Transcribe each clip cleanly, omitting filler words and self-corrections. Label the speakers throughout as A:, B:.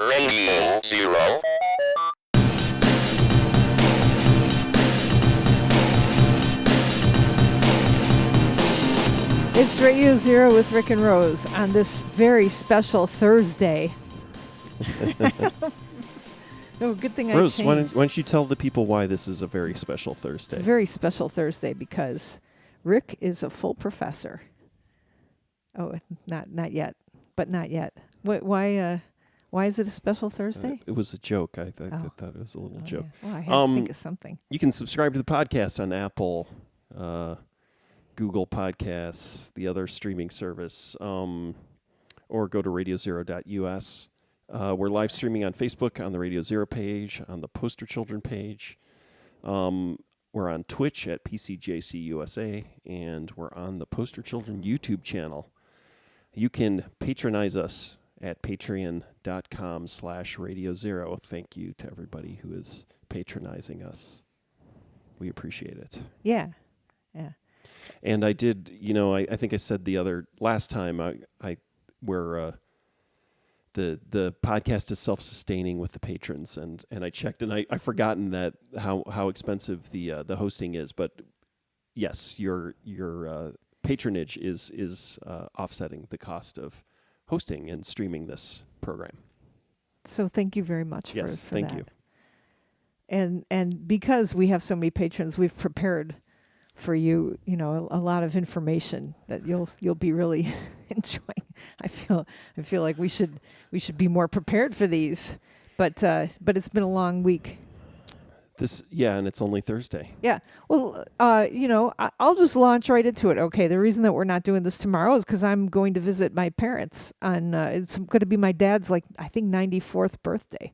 A: Radio Zero.
B: It's Radio Zero with Rick and Rose on this very special Thursday. Oh, good thing
C: Rose,
B: I
C: why
B: changed.
C: don't you tell the people why this is a very special Thursday?
B: It's a very special Thursday because Rick is a full professor. Oh, not yet, but not yet. Why is it a special Thursday?
C: It was a joke. I thought it was a little joke.
B: Yeah. Well, I had to think of something.
C: You can subscribe to the podcast on Apple, Google Podcasts, the other streaming service, or go to radiozero.us. We're live streaming on Facebook on the Radio Zero page, on the Poster Children page. We're on Twitch at PCJCUSA, and we're on the Poster Children YouTube channel. You can patronize us at patreon.com/Radio Zero. Thank you to everybody who is patronizing us. We appreciate it.
B: Yeah.
C: And I did, I think I said last time where the podcast is self-sustaining with the patrons, and I checked, and I've forgotten that how expensive the hosting is, but yes, your patronage is offsetting the cost of hosting and streaming this program.
B: So thank you very much for
C: thank
B: that.
C: you.
B: And because we have so many patrons, we've prepared for you, a lot of information that you'll be really enjoying. I feel like we should be more prepared for these, but it's been a long week.
C: And it's only Thursday.
B: Yeah. Well, I'll just launch right into it. Okay. The reason that we're not doing this tomorrow is because I'm going to visit my parents on. It's going to be my dad's, I think 94th birthday.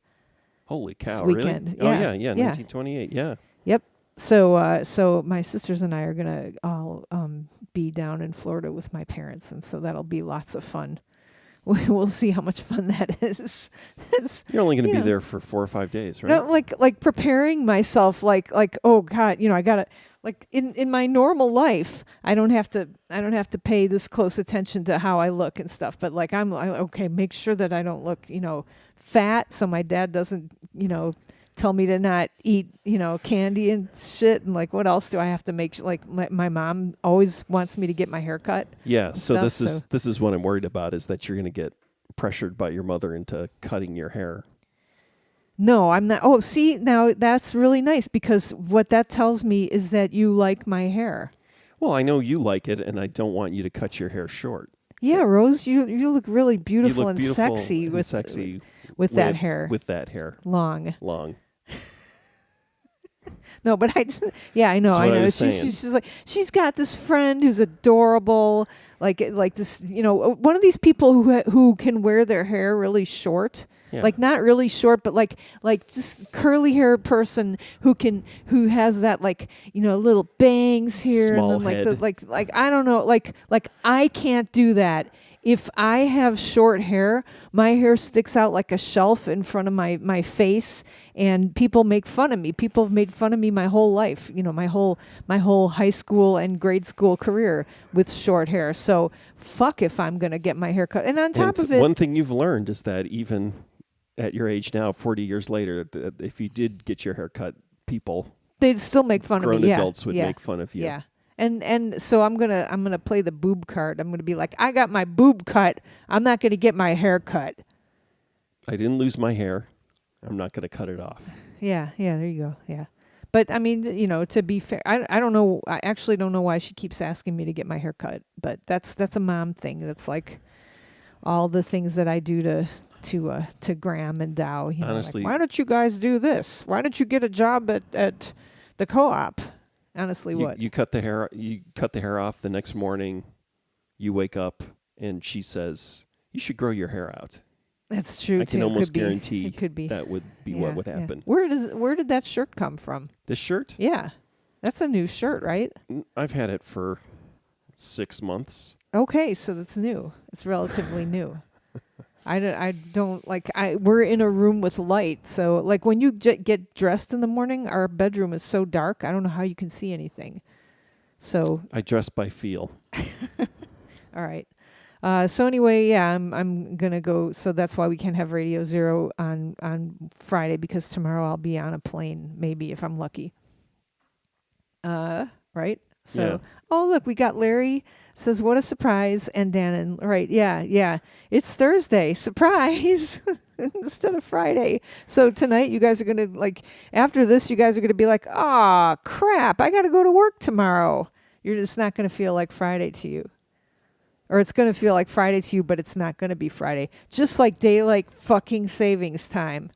C: Holy cow!
B: This weekend.
C: Really?
B: Yeah.
C: Oh yeah, 1928. Yeah.
B: Yep. So my sisters and I are gonna all be down in Florida with my parents, and so that'll be lots of fun. We'll see how much fun that is.
C: You're only going to be there for 4 or 5 days, right?
B: No, like preparing myself, oh God, I gotta, in my normal life, I don't have to pay this close attention to how I look and stuff. But okay, make sure that I don't look, fat, so my dad doesn't, tell me to not eat, candy and shit. And what else do I have to make? My mom always wants me to get my hair cut.
C: Yeah. So this is what I'm worried about, is that you're going to get pressured by your mother into cutting your hair.
B: No, I'm not. Oh, see, now that's really nice, because what that tells me is that you like my hair.
C: Well, I know you like it, and I don't want you to cut your hair short.
B: Yeah, Rose, you look really beautiful,
C: you look
B: and
C: beautiful
B: sexy
C: and
B: with
C: sexy
B: with that hair.
C: With that hair.
B: Long. No, but I know.
C: I was saying.
B: She's got this friend who's adorable, like this, one of these people who can wear their hair really short.
C: Yeah.
B: Not really short, but like just curly hair person who has that little bangs here,
C: small
B: and then
C: head.
B: I don't know, I can't do that. If I have short hair, my hair sticks out like a shelf in front of my face, and people make fun of me. People have made fun of me my whole life, my whole high school and grade school career with short hair. So fuck if I'm going to get my hair cut. And on top of it,
C: one thing you've learned is that even at your age now, 40 years later, if you did get your hair cut,
B: they'd still make fun of me.
C: Grown adults would make fun of you.
B: Yeah. And so I'm gonna play the boob card. I'm gonna be like, I got my boob cut. I'm not gonna get my hair cut.
C: I didn't lose my hair. I'm not gonna cut it off.
B: Yeah, there you go. Yeah. But I mean, to be fair, I don't know. I actually don't know why she keeps asking me to get my hair cut. But that's a mom thing. That's like all the things that I do to Graham and Dow.
C: Honestly,
B: why don't you guys do this? Why don't you get a job at the co-op? Honestly, what?
C: You cut the hair off the next morning, you wake up and she says, you should grow your hair out.
B: That's true.
C: I can almost guarantee
B: it could be.
C: that would be what would happen.
B: Yeah. Where did that shirt come from?
C: This shirt?
B: Yeah. That's a new shirt, right?
C: I've had it for 6 months.
B: Okay, so that's new. It's relatively new. I don't we're in a room with light, so when you get dressed in the morning, our bedroom is so dark, I don't know how you can see anything. So
C: I dress by feel.
B: All right. So anyway, yeah, I'm gonna go. So that's why we can't have Radio Zero on Friday, because tomorrow I'll be on a plane, maybe if I'm lucky. Right. So
C: Yeah.
B: oh look, we got Larry says what a surprise, and Dannon, right? Yeah, it's Thursday, surprise. Instead of Friday. So tonight you guys are gonna like, after this you guys are gonna be like, ah, crap, I gotta go to work tomorrow. You're just not gonna feel like Friday to you. Or it's going to feel like Friday to you, but it's not going to be Friday. Just like daylight fucking savings time.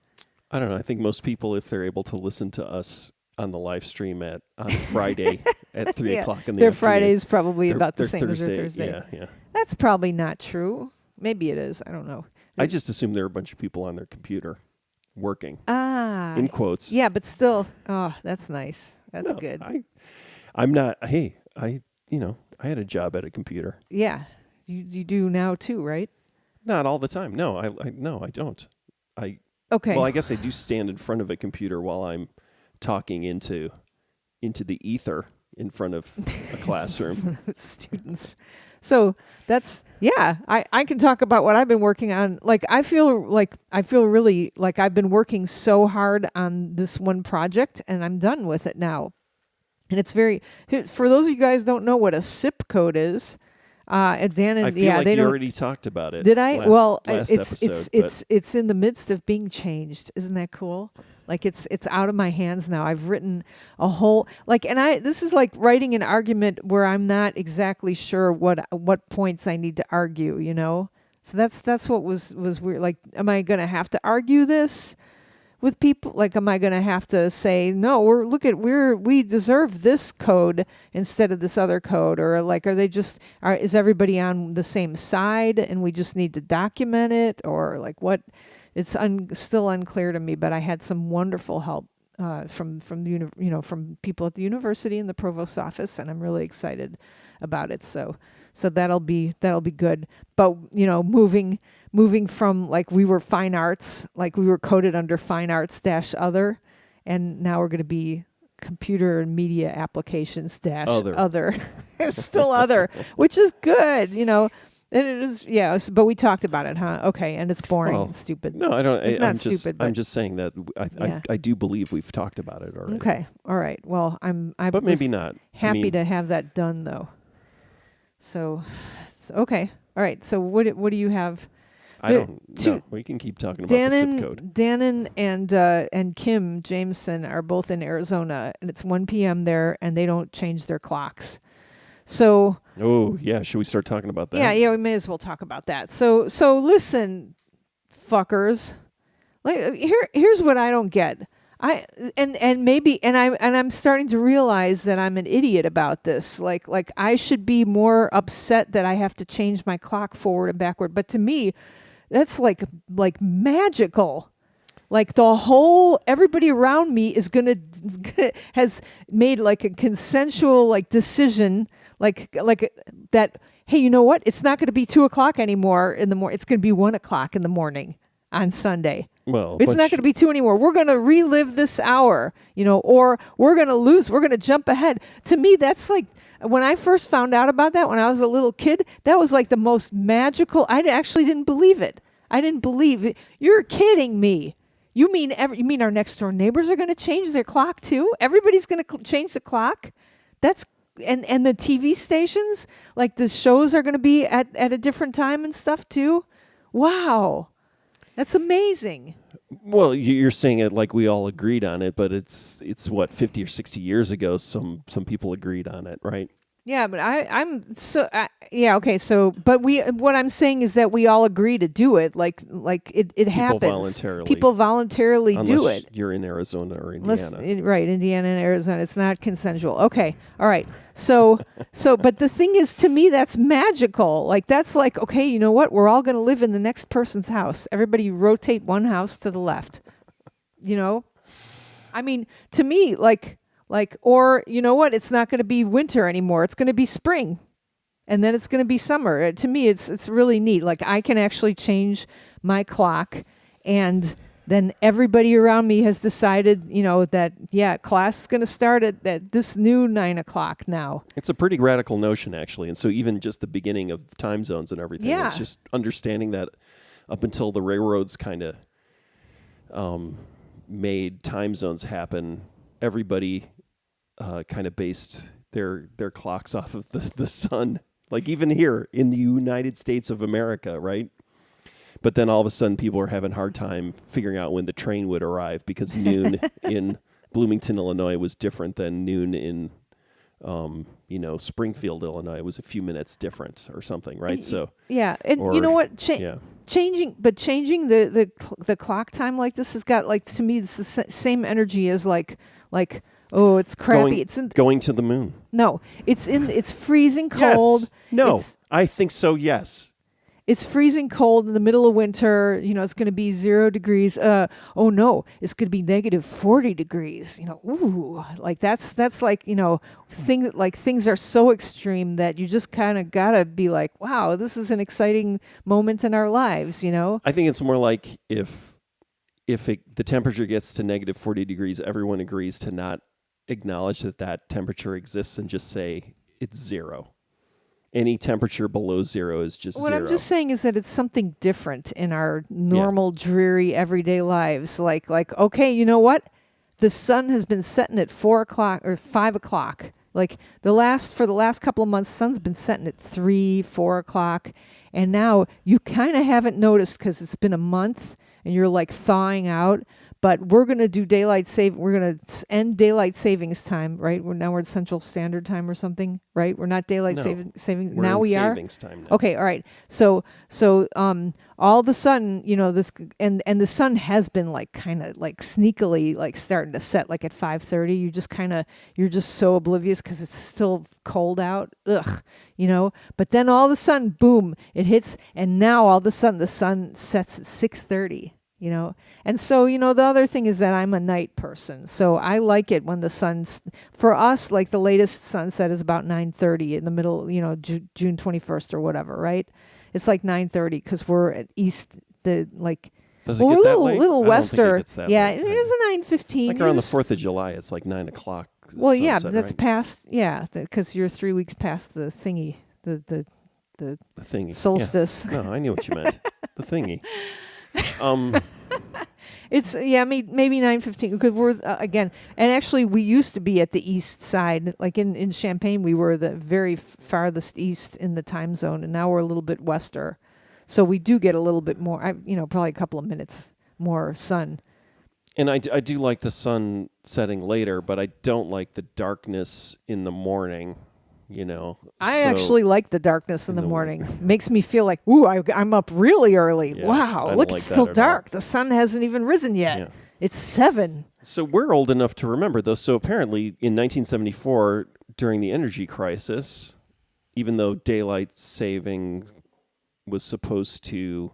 C: I don't know. I think most people, if they're able to listen to us on the live stream on Friday at 3 o'clock in the
B: their
C: afternoon,
B: Friday is probably about the
C: their
B: same as their Thursday.
C: Yeah.
B: That's probably not true. Maybe it is. I don't know.
C: I just assume there are a bunch of people on their computer working.
B: Ah.
C: In quotes.
B: Yeah, but still. Oh, that's nice. That's good.
C: I'm not. Hey, I had a job at a computer.
B: Yeah. You do now too, right?
C: Not all the time. No, I don't.
B: Okay.
C: Well, I guess I do stand in front of a computer while I'm talking into the ether in front of a classroom.
B: Students. So that's, yeah, I can talk about what I've been working on. Like, I feel really like I've been working so hard on this one project, and I'm done with it now. And it's for those of you guys who don't know what a SIP code is, Dan and
C: I feel like you already talked about it.
B: Did I?
C: Last
B: It's in the midst of being changed. Isn't that cool? Like it's out of my hands now. I've written a whole this is like writing an argument where I'm not exactly sure what points I need to argue, you know? So that's what was weird. Like, am I gonna have to argue this with people? Like, am I gonna have to say, no, we deserve this code instead of this other code? Or like, is everybody on the same side and we just need to document it? Or like what? It's still unclear to me, but I had some wonderful help from people at the university and the provost's office, and I'm really excited about it. So that'll be good. But moving from like we were fine arts, like we were coded under fine arts -other, and now we're going to be computer and media applications -other. It's still other, which is good, And it is, yeah. But we talked about it, huh? Okay, and it's boring and stupid.
C: No, I don't.
B: It's not stupid.
C: I'm just saying that I do believe we've talked about it already.
B: Okay, all right. Well,
C: but maybe not.
B: Happy to have that done though. So okay, all right. So what do you have?
C: We can keep talking about the zip code.
B: Dannon and Kim Jameson are both in Arizona, and it's 1 p.m. there, and they don't change their clocks. So.
C: Oh yeah, should we start talking about that?
B: Yeah, we may as well talk about that. So listen, fuckers. Like here's what I don't get. I'm starting to realize that I'm an idiot about this. Like I should be more upset that I have to change my clock forward and backward. But to me, that's like magical. Like everybody around me is has made like a consensual like decision. Like that, hey, you know what? It's not going to be 2 o'clock anymore in the morning. It's going to be 1 o'clock in the morning on Sunday.
C: Well,
B: it's not going to be 2 anymore. We're going to relive this hour, or we're going to jump ahead. To me, that's like, when I first found out about that when I was a little kid, that was like the most magical. I actually didn't believe it. I didn't believe it. You're kidding me. You mean our next door neighbors are going to change their clock too? Everybody's going to change the clock? That's and the TV stations, like the shows are going to be at a different time and stuff too. Wow. That's amazing.
C: Well, you're saying it like we all agreed on it, but it's what, 50 or 60 years ago some people agreed on it, right?
B: Yeah, but okay. So, but what I'm saying is that we all agree to do it. Like it happens. People voluntarily do it.
C: You're in Arizona or Indiana.
B: Right, Indiana and Arizona. It's not consensual. Okay, all right. So, but the thing is, to me, that's magical. Like that's like, okay, you know what? We're all going to live in the next person's house. Everybody rotate one house to the left. I mean, to me, or you know what? It's not going to be winter anymore. It's going to be spring, and then it's going to be summer. To me, it's really neat. Like I can actually change my clock, and then everybody around me has decided, that class is going to start at this new 9:00 now.
C: It's a pretty radical notion, actually. And so even just the beginning of time zones and everything, it's just understanding that up until the railroads kind of made time zones happen, everybody kind of based their clocks off of the sun. Like even here in the United States of America, right? But then all of a sudden people are having a hard time figuring out when the train would arrive because noon in Bloomington, Illinois was different than noon in, Springfield, Illinois. It was a few minutes different or something, right? So
B: yeah, and you know what? Changing the clock time like this has got, like, to me, it's the same energy as like oh, it's crappy.
C: Going to the moon.
B: No, it's freezing cold.
C: Yes. No, I think so. Yes.
B: It's freezing cold in the middle of winter. It's going to be 0 degrees. Oh no, it's going to be negative 40 degrees. Ooh, like that's like, things are so extreme that you just kind of gotta be like, wow, this is an exciting moment in our lives.
C: I think it's more like if the temperature gets to negative 40 degrees, everyone agrees to not acknowledge that temperature exists and just say it's 0. Any temperature below 0 is just 0.
B: What I'm just saying is that it's something different in our normal, dreary, everyday lives. Like, okay, you know what? The sun has been setting at 4 o'clock or 5 o'clock. Like for the last couple of months, sun's been setting at 3, 4 o'clock. And now you kind of haven't noticed because it's been a month and you're like thawing out. But we're going to do we're going to end daylight savings time, right? We're at Central Standard Time or something, right? We're not daylight saving.
C: Now we are. Savings time now.
B: Okay, all right. So all of a sudden, this and the sun has been like kind of like sneakily like starting to set like at 5:30. You're just so oblivious because it's still cold out. Ugh, But then all of a sudden, boom, it hits, and now all of a sudden the sun sets at 6:30. And so, the other thing is that I'm a night person. So I like it when the sun's, for us, like the latest sunset is about 9:30 in the middle, June 21st or whatever, right? It's like 9:30 because we're at east,
C: Does it
B: we're
C: get
B: a little,
C: that late?
B: little
C: I don't
B: wester.
C: think it gets that
B: Yeah,
C: late,
B: it
C: right?
B: is a 9:15.
C: Like around the 4th of July, it's like 9 o'clock.
B: Well,
C: sunset,
B: yeah, but that's
C: right?
B: past, because you're 3 weeks past the thingy, the
C: thingy.
B: solstice.
C: Yeah. No, I knew what you meant. The thingy.
B: It's maybe 9:15 because we're again, and actually we used to be at the east side, like in Champaign we were the very farthest east in the time zone, and now we're a little bit wester, so we do get a little bit more, probably a couple of minutes more sun.
C: And I do like the sun setting later, but I don't like the darkness in the morning.
B: I actually like the darkness in the morning. Makes me feel like, ooh, I'm up really early.
C: Yeah,
B: wow, look,
C: like
B: it's still
C: that at
B: dark.
C: all.
B: The sun hasn't even risen yet.
C: Yeah.
B: It's 7.
C: So we're old enough to remember those. So apparently in 1974, during the energy crisis, even though daylight saving was supposed to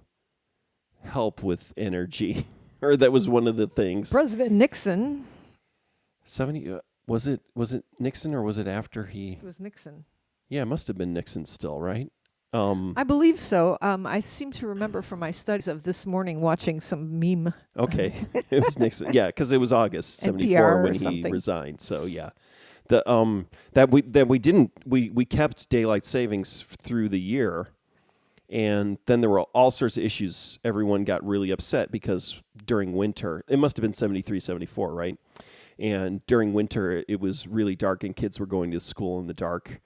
C: help with energy, or that was one of the things.
B: President Nixon.
C: 70... Was it Nixon or was it after he?
B: It was Nixon.
C: Yeah, it must have been Nixon still, right?
B: I believe so. I seem to remember from my studies of this morning watching some meme.
C: Okay, it was Nixon. Yeah, because it was August 74 when he resigned. So yeah, we kept daylight savings through the year, and then there were all sorts of issues. Everyone got really upset because during winter, it must have been 73, 74, right? And during winter, it was really dark, and kids were going to school in the dark.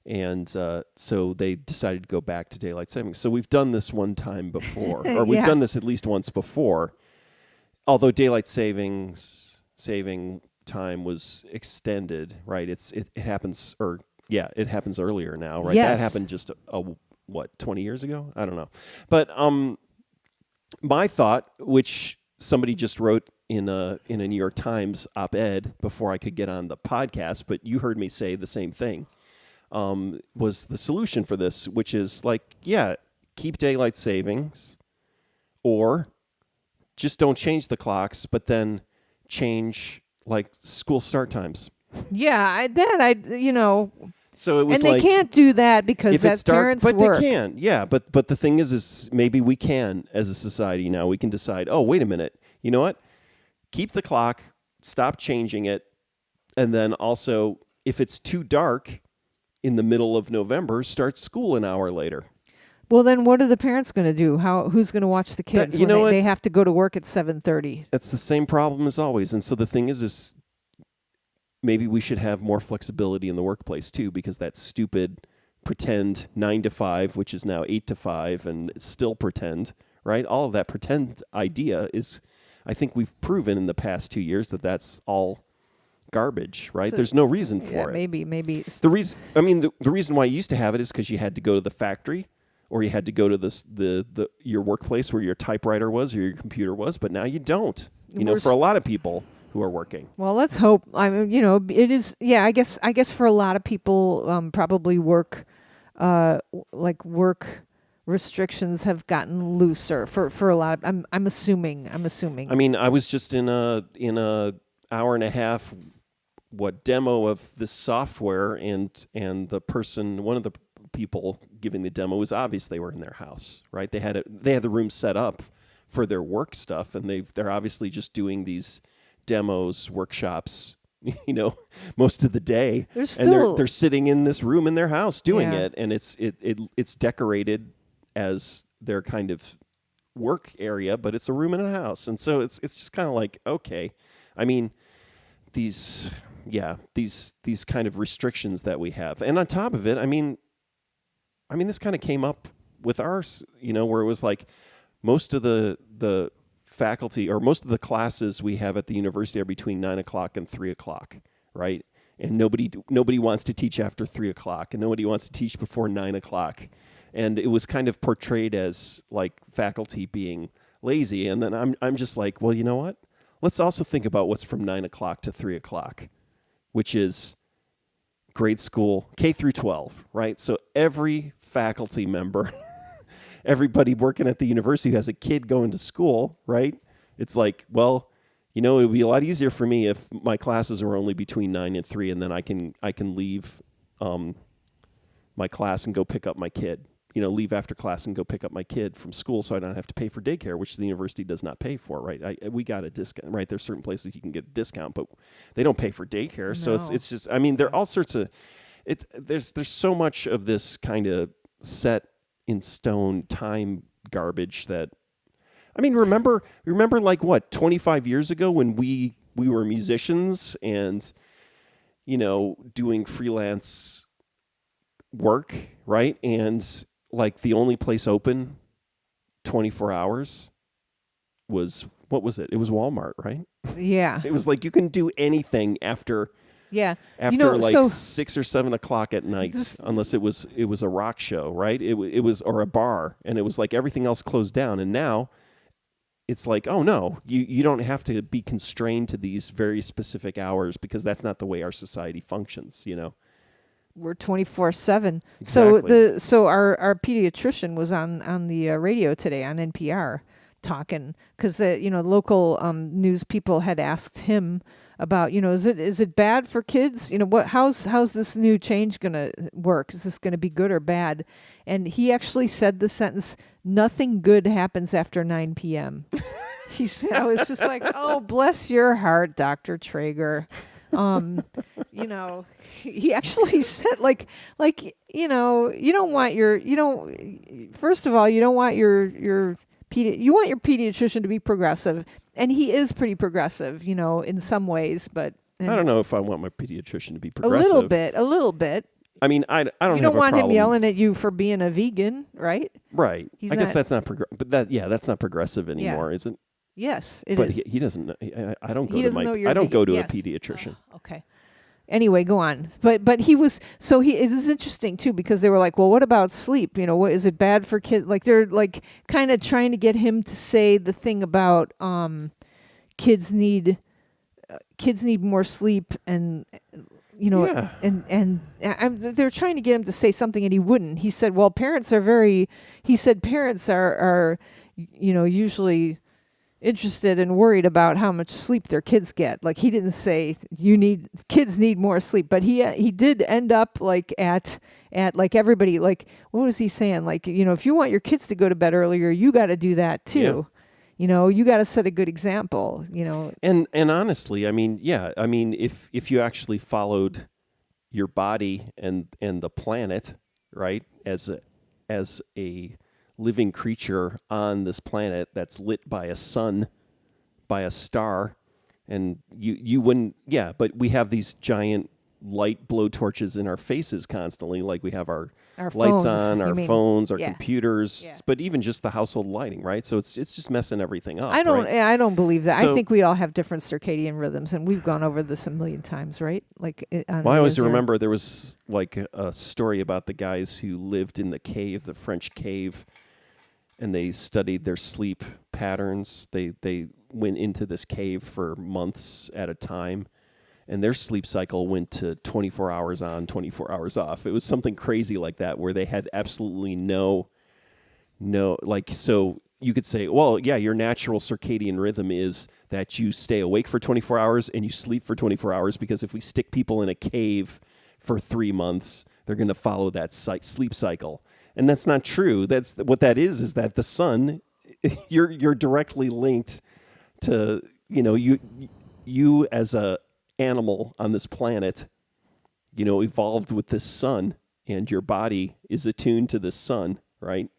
C: And so they decided to go back to daylight savings. So we've done this one time before, or we've done this at least once before. Although daylight saving time was extended, right? It happens, it happens earlier now, right?
B: Yes.
C: That happened just 20 years ago? I don't know. But my thought, which somebody just wrote in a New York Times op-ed before I could get on the podcast, but you heard me say the same thing, was the solution for this, which is keep daylight savings, or just don't change the clocks, but then change school start times.
B: Yeah,
C: So it was,
B: and they can't do that because that's parents'
C: but
B: work.
C: They can, yeah. But the thing is maybe we can, as a society now, we can decide, oh, wait a minute, you know what? Keep the clock, stop changing it, and then also, if it's too dark in the middle of November, start school an hour later.
B: Well, then what are the parents going to do? Who's going to watch the kids
C: you
B: when
C: know
B: they have to go to work at 7:30?
C: That's the same problem as always. And so the thing is maybe we should have more flexibility in the workplace too, because that stupid pretend 9 to 5, which is now 8 to 5, and still pretend, right? All of that pretend idea is, I think we've proven in the past 2 years that that's all garbage, right?
B: So,
C: there's no reason for it.
B: Maybe.
C: The reason why you used to have it is because you had to go to the factory, or you had to go to your workplace where your typewriter was or your computer was, but now you don't. For a lot of people who are working.
B: Well, let's hope. I mean, it is. Yeah, I guess for a lot of people, probably work restrictions have gotten looser for a lot of. I'm assuming.
C: I mean, I was just in a hour and a half demo of this software, and one of the people giving the demo was obvious they were in their house, right? They had the room set up for their work stuff, and they're obviously just doing these demos, workshops, most of the day. They're sitting in this room in their house doing it, and it's decorated as their kind of work area, but it's a room in a house, and so it's just kind of like, okay, I mean, these kind of restrictions that we have, and on top of it, I mean, this kind of came up with ours, where it was like most of the faculty or most of the classes we have at the university are between 9 o'clock and 3 o'clock, right? And nobody wants to teach after 3 o'clock, and nobody wants to teach before 9 o'clock. And it was kind of portrayed as like faculty being lazy. And then I'm just like, well, you know what? Let's also think about what's from 9 o'clock to 3 o'clock, which is grade school, K through 12, right? So every faculty member, everybody working at the university who has a kid going to school, right? It's like, well, it would be a lot easier for me if my classes are only between 9 and 3, and then I can leave my class and go pick up my kid. Leave after class and go pick up my kid from school, so I don't have to pay for daycare, which the university does not pay for, right? We got a discount, right? There's certain places you can get a discount, but they don't pay for daycare. No. So it's just, I mean, there are all sorts of, there's so much of this kind of set in stone time garbage that, I mean, remember like 25 years ago when we were musicians and, doing freelance work, right? And like the only place open 24 hours was, what was it? It was Walmart, right?
B: Yeah.
C: It was like you can do anything after 6 or 7 o'clock at night, unless it was a rock show, right? It was or a bar, and it was like everything else closed down. And now it's like, oh no, you don't have to be constrained to these very specific hours, because that's not the way our society functions,
B: We're 24/7.
C: Exactly.
B: So our pediatrician was on the radio today on NPR talking, because local news people had asked him about, is it bad for kids? How's this new change gonna work? Is this gonna be good or bad? And he actually said the sentence, "Nothing good happens after 9 p.m." I was just like, oh, bless your heart, Dr. Traeger. He actually said first of all, you don't want your pediatrician to be progressive, and he is pretty progressive, in some ways, but
C: I don't know if I want my pediatrician to be progressive.
B: A little bit.
C: I mean, I don't.
B: You don't want him yelling at you for being a vegan, right?
C: Right. I guess that's not that's not progressive anymore, is it?
B: Yes, it
C: is.
B: is.
C: But he doesn't. I don't go
B: he
C: to
B: doesn't know you're
C: I don't go to
B: yes.
C: a pediatrician.
B: Okay. Anyway, go on. But he was, so it is interesting too, because they were like, well, what about sleep? What is it bad for kids? Like they're like kind of trying to get him to say the thing about kids need more sleep, and and they're trying to get him to say something, and he wouldn't. He said, well, parents are usually interested and worried about how much sleep their kids get. Like, he didn't say kids need more sleep, but he did end up like at like everybody, like, what was he saying? Like, if you want your kids to go to bed earlier, you got to do that too. You got to set a good example.
C: And honestly, I mean, yeah, I mean, if you actually followed your body and the planet, right, as a living creature on this planet that's lit by a sun, by a star, and you wouldn't, yeah, but we have these giant light blowtorches in our faces constantly, like we have our lights
B: Phones,
C: on,
B: you
C: our
B: mean?
C: phones, our
B: Yeah.
C: computers,
B: Yeah.
C: but even just the household lighting, right? So it's just messing everything up.
B: I don't.
C: Right?
B: I don't believe that. I
C: So-
B: think we all have different circadian rhythms, and we've gone over this a million times, right? Like,
C: Well, I always remember there was like a story about the guys who lived in the cave, the French cave, and they studied their sleep patterns. They went into this cave for months at a time, and their sleep cycle went to 24 hours on, 24 hours off. It was something crazy like that, where they had absolutely no, like, so you could say, well, yeah, your natural circadian rhythm is that you stay awake for 24 hours and you sleep for 24 hours, because if we stick people in a cave for 3 months, they're going to follow that sleep cycle. And that's not true. That's what that is that the sun, you're directly linked to, you as a animal on this planet, evolved with this sun, and your body is attuned to this sun, right?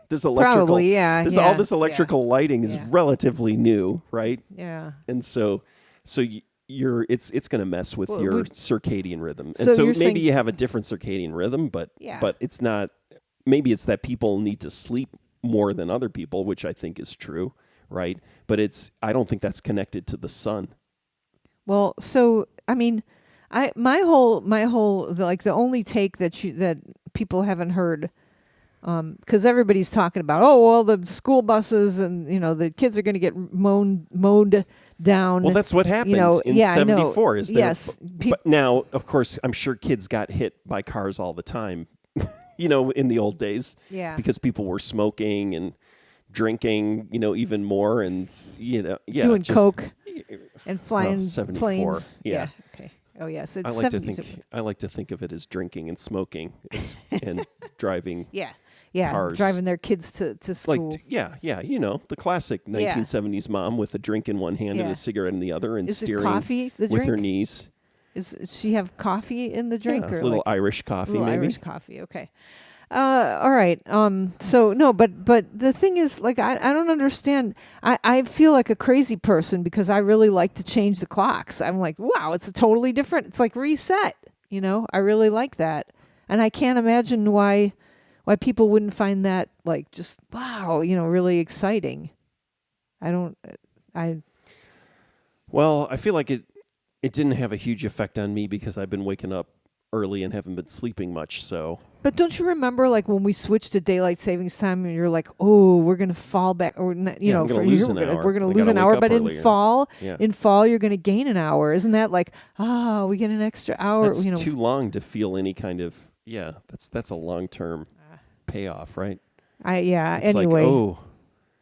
C: This electrical,
B: Probably, yeah.
C: all this electrical lighting is relatively new, right?
B: Yeah.
C: And so it's going to mess with
B: Well,
C: your circadian rhythm. And
B: So
C: so
B: you're
C: maybe
B: saying-
C: you have a different circadian rhythm, but
B: Yeah.
C: it's not. Maybe it's that people need to sleep more than other people, which I think is true, right? But I don't think that's connected to the sun.
B: Well, so I mean, my whole like the only take that people haven't heard, because everybody's talking about, oh well, the school buses and the kids are going to get mowed down.
C: Well, that's what happened in
B: yeah, I know.
C: '74. Is there?
B: Yes,
C: But now, of course, I'm sure kids got hit by cars all the time. In the old days,
B: Yeah.
C: because people were smoking and drinking, even more, and
B: doing
C: just,
B: coke and flying
C: 74,
B: planes.
C: yeah.
B: Okay. Oh yes. It's
C: I like
B: 70s.
C: I like to think of it as drinking and smoking and driving.
B: Yeah. Yeah.
C: Cars.
B: Driving their kids to school.
C: Like, yeah, the classic 1970s mom with a drink in one hand and
B: Yeah.
C: a cigarette in the other, and
B: Is it
C: steering
B: coffee, the
C: with her
B: drink?
C: knees.
B: Is she have coffee in the drink,
C: Yeah,
B: or
C: a little
B: like
C: Irish coffee,
B: little
C: maybe.
B: Irish coffee? Okay. All right. So no, but the thing is, like, I don't understand. I feel like a crazy person because I really like to change the clocks. I'm like, wow, it's a totally different. It's like reset. I really like that, and I can't imagine why people wouldn't find that like just wow, really exciting.
C: Well, I feel like it didn't have a huge effect on me because I've been waking up early and haven't been sleeping much. So,
B: But don't you remember, like, when we switched to daylight savings time, and you're like, "Oh, we're gonna fall back," or
C: I'm gonna
B: for
C: lose
B: you,
C: an hour.
B: we're gonna
C: I
B: lose
C: gotta
B: an
C: wake
B: hour.
C: up
B: But
C: earlier. Yeah.
B: in fall, you're gonna gain an hour. Isn't that like, we get an extra hour?
C: that's too long to feel any kind of that's a long-term payoff, right? It's
B: Anyway,
C: like, oh,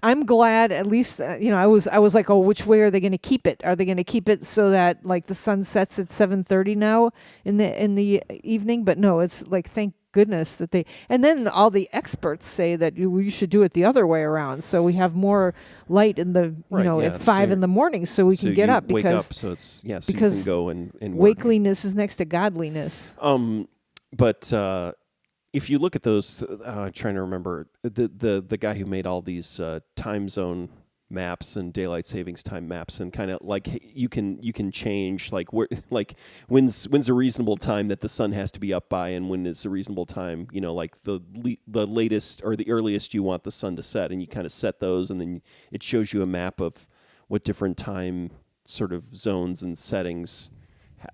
B: I'm glad at least I was like, oh, which way are they going to keep it? Are they going to keep it so that like the sun sets at 7:30 now in the evening? But no, it's like, thank goodness that they. And then all the experts say that we should do it the other way around, so we have more light in the
C: Right, yeah,
B: at 5 in the morning, so we can get
C: you
B: up
C: wake
B: because
C: up, so it's so
B: because
C: you can go and work.
B: wakeliness is next to godliness.
C: But if you look at those, I'm trying to remember the guy who made all these time zone maps and daylight savings time maps, and kind of like you can change like where like when's a reasonable time that the sun has to be up by, and when is a reasonable time, like the latest or the earliest you want the sun to set, and you kind of set those, and then it shows you a map of what different time sort of zones and settings,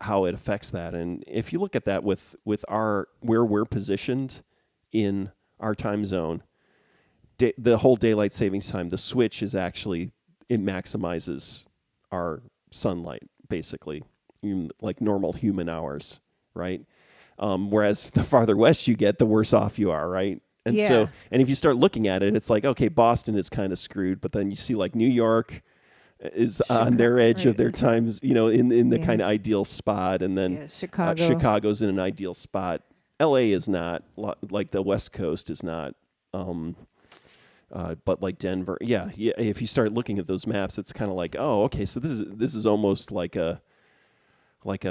C: how it affects that. And if you look at that with our where we're positioned in our time zone, the whole daylight savings time, the switch is actually, it maximizes our sunlight basically, like normal human hours, right? Whereas the farther west you get, the worse off you are, right? And
B: Yeah.
C: so, and if you start looking at it, it's like, okay, Boston is kind of screwed, but then you see like New York is on their edge of their times, in the kind of ideal spot, and then Chicago's in an ideal spot. LA is not, like the West Coast is not But like Denver, yeah. If you start looking at those maps, it's kind of like, oh, okay, so this is almost like a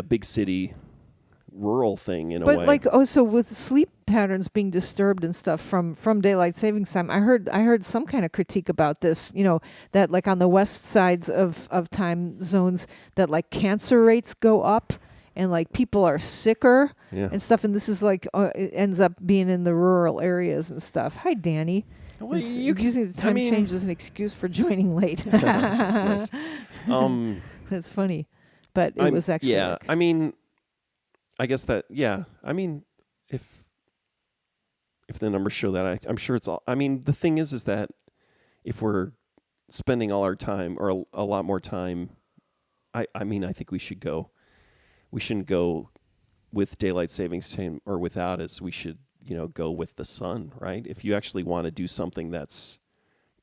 C: big city rural thing in a
B: But
C: way.
B: like, so with sleep patterns being disturbed and stuff from daylight savings time, I heard some kind of critique about this. That like on the west sides of time zones, that like cancer rates go up and like people are sicker
C: Yeah.
B: and stuff. And this is like it ends up being in the rural areas and stuff. Hi, Danny.
C: Well,
B: Using the time change as an excuse for joining late.
C: That's nice.
B: That's funny, but it was actually
C: yeah.
B: like,
C: I mean, I guess that I mean, if the numbers show that, I'm sure it's all. I mean, the thing is that if we're spending all our time or a lot more time, I mean, I think we should go. We shouldn't go with daylight savings time or without us. We should go with the sun, right? If you actually want to do something that's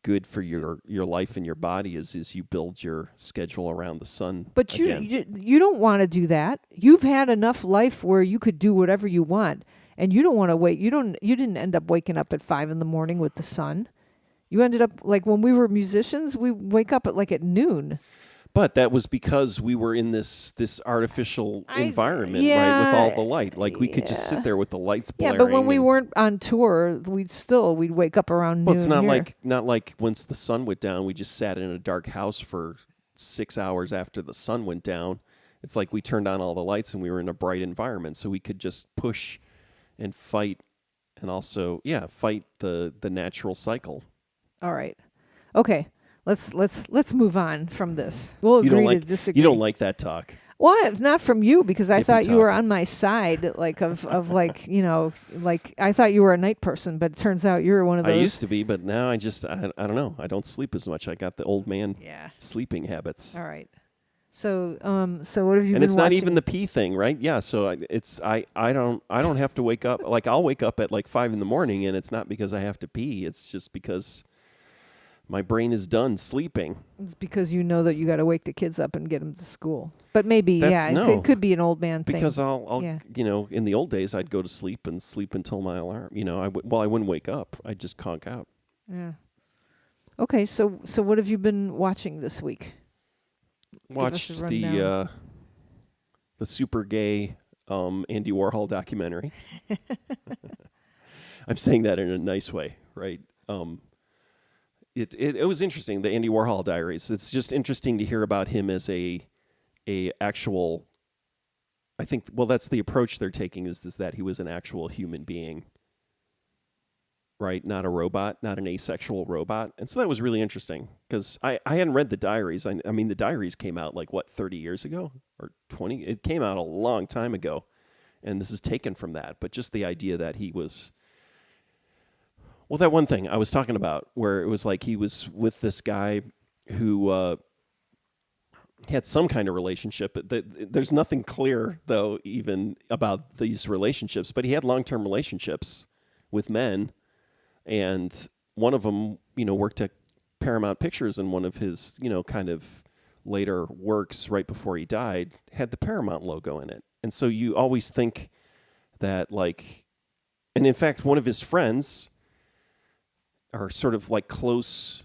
C: good for your life and your body, is you build your schedule around the sun.
B: But you don't want to do that. You've had enough life where you could do whatever you want, and you don't want to wait. You didn't end up waking up at 5 a.m. with the sun. You ended up like when we were musicians, we wake up at noon.
C: But that was because we were in this artificial environment, right, with all the light. Like we could just sit there with the lights blaring.
B: Yeah, but when we weren't on tour, we'd wake up around noon.
C: Well, it's not like once the sun went down, we just sat in a dark house for 6 hours after the sun went down. It's like we turned on all the lights and we were in a bright environment, so we could just push and fight, and also fight the natural cycle.
B: All right, okay. Let's move on from this. We'll agree to disagree.
C: You don't like that talk.
B: Well, not from you, because I thought you were
C: talk.
B: on my side, like of like I thought you were a night person, but it turns out you're one of those.
C: I used to be, but now I don't know. I don't sleep as much. I got the old man sleeping habits.
B: All right. So what have you been watching?
C: And it's not even the pee thing, right? Yeah. So I don't have to wake up. Like I'll wake up at like 5 a.m, and it's not because I have to pee. It's just because my brain is done sleeping.
B: It's because you know that you got to wake the kids up and get them to school. But maybe,
C: it
B: could be an old man thing.
C: Because I'll in the old days, I'd go to sleep and sleep until my alarm. I wouldn't wake up. I'd just conk out.
B: Yeah. Okay, so what have you been watching this week?
C: Watched the super gay Andy Warhol documentary. I'm saying that in a nice way, right? It was interesting, the Andy Warhol diaries. It's just interesting to hear about him as a actual. I think that's the approach they're taking is that he was an actual human being, right? Not a robot, not an asexual robot. And so that was really interesting because I hadn't read the diaries. I mean, the diaries came out 30 years ago or 20. It came out a long time ago, and this is taken from that. But just the idea that he was. Well, that one thing I was talking about where it was like he was with this guy who had some kind of relationship. There's nothing clear, though, even about these relationships. But he had long-term relationships with men. And one of them, worked at Paramount Pictures, and one of his, kind of later works right before he died had the Paramount logo in it. And so you always think that, and in fact, one of his friends are sort of like close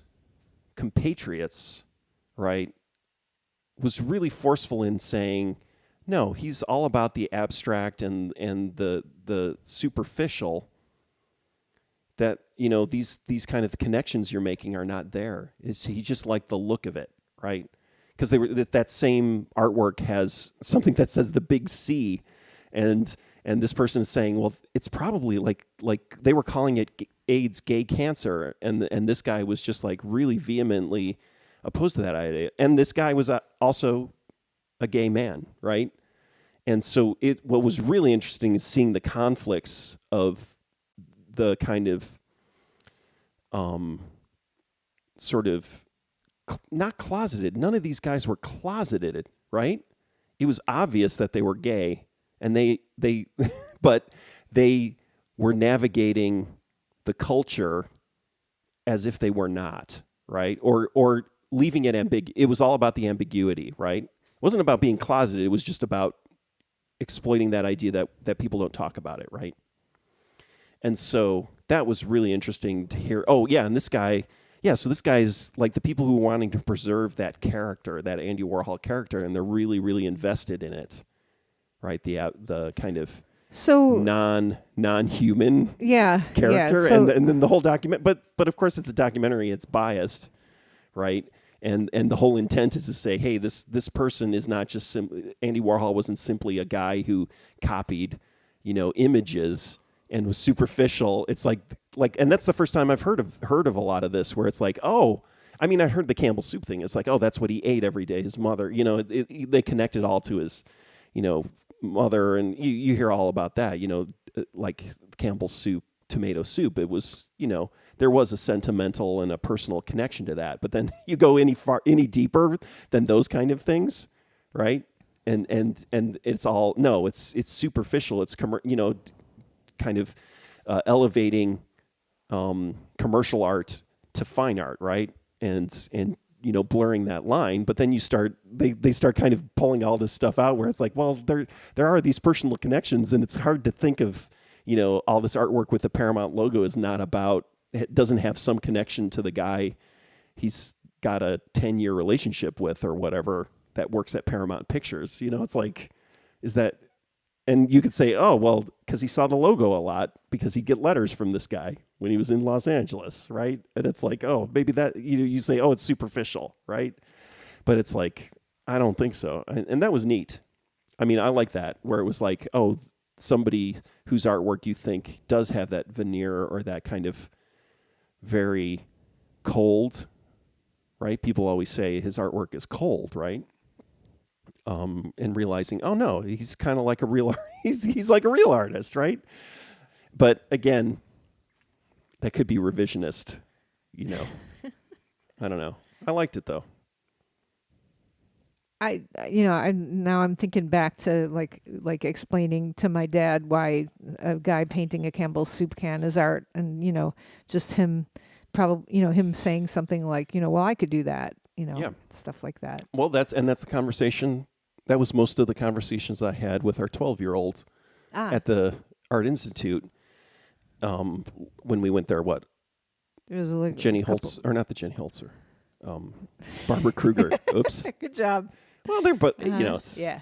C: compatriots, right, was really forceful in saying, no, he's all about the abstract and the superficial, that, these kind of connections you're making are not there. He just liked the look of it, right? Because that same artwork has something that says the big C, and this person is saying, well, it's probably like they were calling it AIDS, gay cancer, and this guy was just really vehemently opposed to that idea. And this guy was also a gay man, right? And so what was really interesting is seeing the conflicts of the kind of sort of not closeted. None of these guys were closeted, right? It was obvious that they were gay, and they but they were navigating the culture as if they were not, right? Or leaving it ambiguous. It was all about the ambiguity, right? It wasn't about being closeted. It was just about exploiting that idea that people don't talk about it, right? And so that was really interesting to hear. Oh, yeah, and this guy, so this guy's like the people who are wanting to preserve that character, that Andy Warhol character, and they're really, really invested in it, right? The kind of
B: So
C: non-human
B: yeah,
C: character,
B: yeah. So,
C: and then the whole document. But of course, it's a documentary; it's biased, right? And the whole intent is to say, hey, this person is not just Andy Warhol wasn't simply a guy who copied, images and was superficial. It's like, and that's the first time I've heard of a lot of this, where it's like, oh, I mean, I heard the Campbell soup thing. It's like, oh, that's what he ate every day. His mother, they connect it all to his, mother, and you hear all about that. Like Campbell soup, tomato soup. It was, there was a sentimental and a personal connection to that. But then you go any deeper than those kind of things, right? And it's all it's superficial. It's kind of elevating commercial art to fine art, right? And blurring that line. But then they start kind of pulling all this stuff out where it's like, well, there are these personal connections, and it's hard to think of all this artwork with the Paramount logo is not about. It doesn't have some connection to the guy he's got a 10-year relationship with or whatever that works at Paramount Pictures. It's like, is that, and you could say, oh, well, because he saw the logo a lot because he'd get letters from this guy when he was in Los Angeles, right? And it's like, oh, maybe that, you say, oh, it's superficial, right? But it's like, I don't think so. And that was neat. I mean, I like that, where it was like, oh, somebody whose artwork you think does have that veneer or that kind of very cold, right? People always say his artwork is cold, right? And realizing, oh no, he's kind of like a real he's like a real artist, right? But again, that could be revisionist, I don't know. I liked it though.
B: Now I'm thinking back to like explaining to my dad why a guy painting a Campbell's soup can is art, and just him probably him saying something like well, I could do that, stuff like that.
C: Well, that's the conversation. That was most of the conversations I had with our 12-year-old at the Art Institute when we went there. What?
B: It was like
C: Jenny Holtz, or not the Jenny Holzer, Barbara Kruger. Oops.
B: Good job.
C: Well, it's
B: yeah.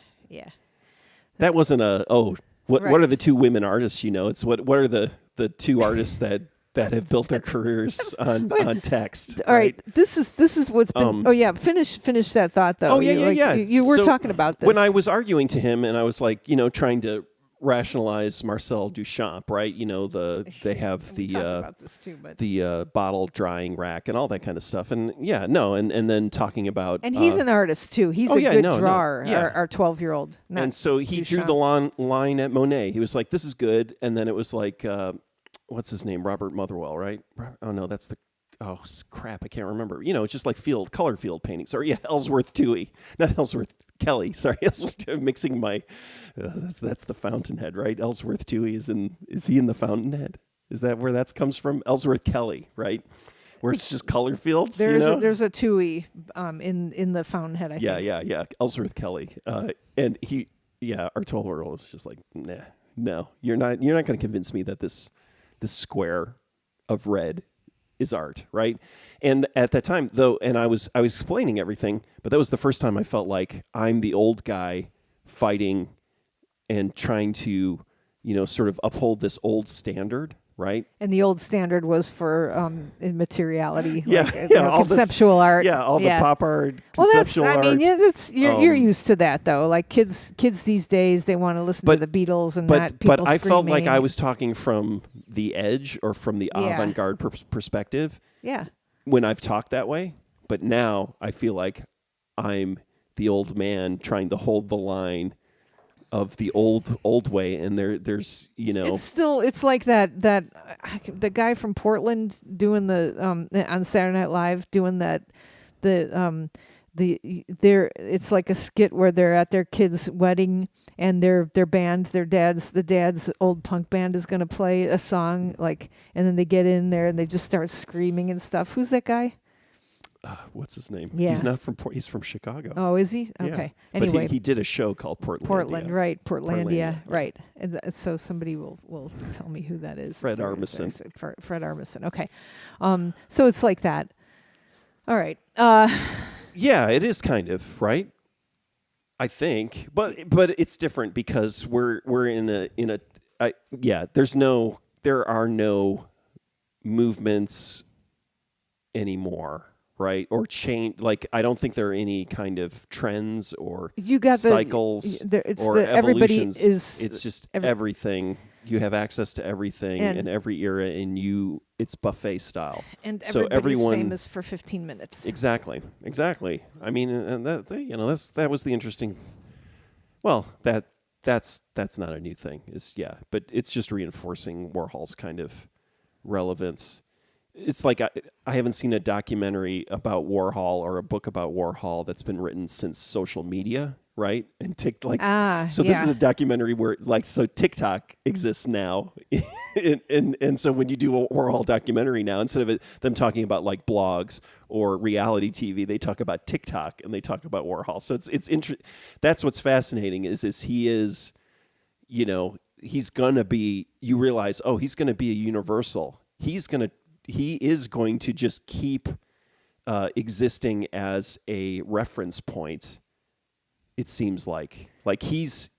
C: That wasn't what
B: Right.
C: are the two women artists? It's what are the two artists that have built their careers on text.
B: All right. This is what's been. Finish that thought though.
C: Oh yeah.
B: You were
C: So
B: talking about this
C: when I was arguing to him, and I was like, trying to rationalize Marcel Duchamp, right? They have
B: We talked about this too, but
C: the bottle drying rack and all that kind of stuff, and and then talking about
B: and he's an artist too. He's a good drawer.
C: Yeah.
B: Our 12-year-old.
C: And so he
B: Duchamp.
C: drew the line at Monet. He was like, "This is good," and then it was like, what's his name? Robert Motherwell, right? Oh no, that's the. Oh crap! I can't remember. It's just like color field paintings. Sorry, yeah, Ellsworth Toohey, not Ellsworth Kelly. Sorry, I'm mixing my. That's the Fountainhead, right? Ellsworth Toohey is he in the Fountainhead? Is that where that comes from? Ellsworth Kelly, right? Where it's just color fields.
B: There's a Tui in the Fountainhead. I think.
C: Yeah. Ellsworth Kelly, and he, our 12-year-old was just like, nah, no, you're not going to convince me that this square of red is art, right? And at that time, though, and I was explaining everything, but that was the first time I felt like I'm the old guy fighting and trying to, sort of uphold this old standard, right?
B: And the old standard was for immateriality,
C: all
B: conceptual art.
C: Yeah, all the pop art,
B: Well,
C: conceptual art.
B: You're used to that though. Like kids these days, they want to listen to the Beatles and not people
C: But I felt like
B: screaming.
C: I was talking from the edge or from the avant-garde perspective.
B: Yeah.
C: When I've talked that way, but now I feel like I'm the old man trying to hold the line of the old way, and there's
B: it's like that the guy from Portland doing the on Saturday Night Live doing that it's like a skit where they're at their kid's wedding and their band, the dad's old punk band is going to play a song, like, and then they get in there and they just start screaming and stuff. Who's that guy?
C: what's his name?
B: Yeah.
C: He's not from he's from Chicago.
B: Oh, is he?
C: Yeah.
B: Okay.
C: But
B: Anyway,
C: he did a show called
B: Portland, right? Portlandia,
C: Portlandia,
B: right? And so somebody will tell me who that is.
C: Fred Armisen.
B: Fred Armisen. Okay. So it's like that. All right.
C: Yeah, it is kind of, right? I think, but it's different because we're in a there are no movements anymore, right? Or change. Like, I don't think there are any kind of trends or
B: You got
C: cycles or
B: everybody
C: evolutions.
B: is.
C: It's just everything. You have access to everything in every era, and it's buffet style.
B: And
C: so
B: everybody's famous for 15 minutes.
C: Exactly. I mean, and that was the interesting. Well, that's not a new thing. But it's just reinforcing Warhol's kind of relevance. It's like I haven't seen a documentary about Warhol or a book about Warhol that's been written since social media, right? And this is a documentary where TikTok exists now, and so when you do a Warhol documentary now, instead of them talking about like blogs or reality TV, they talk about TikTok and they talk about Warhol. So it's that's what's fascinating is he is, he's gonna be. You realize, he's gonna be a universal. He is going to just keep existing as a reference point. It seems like he's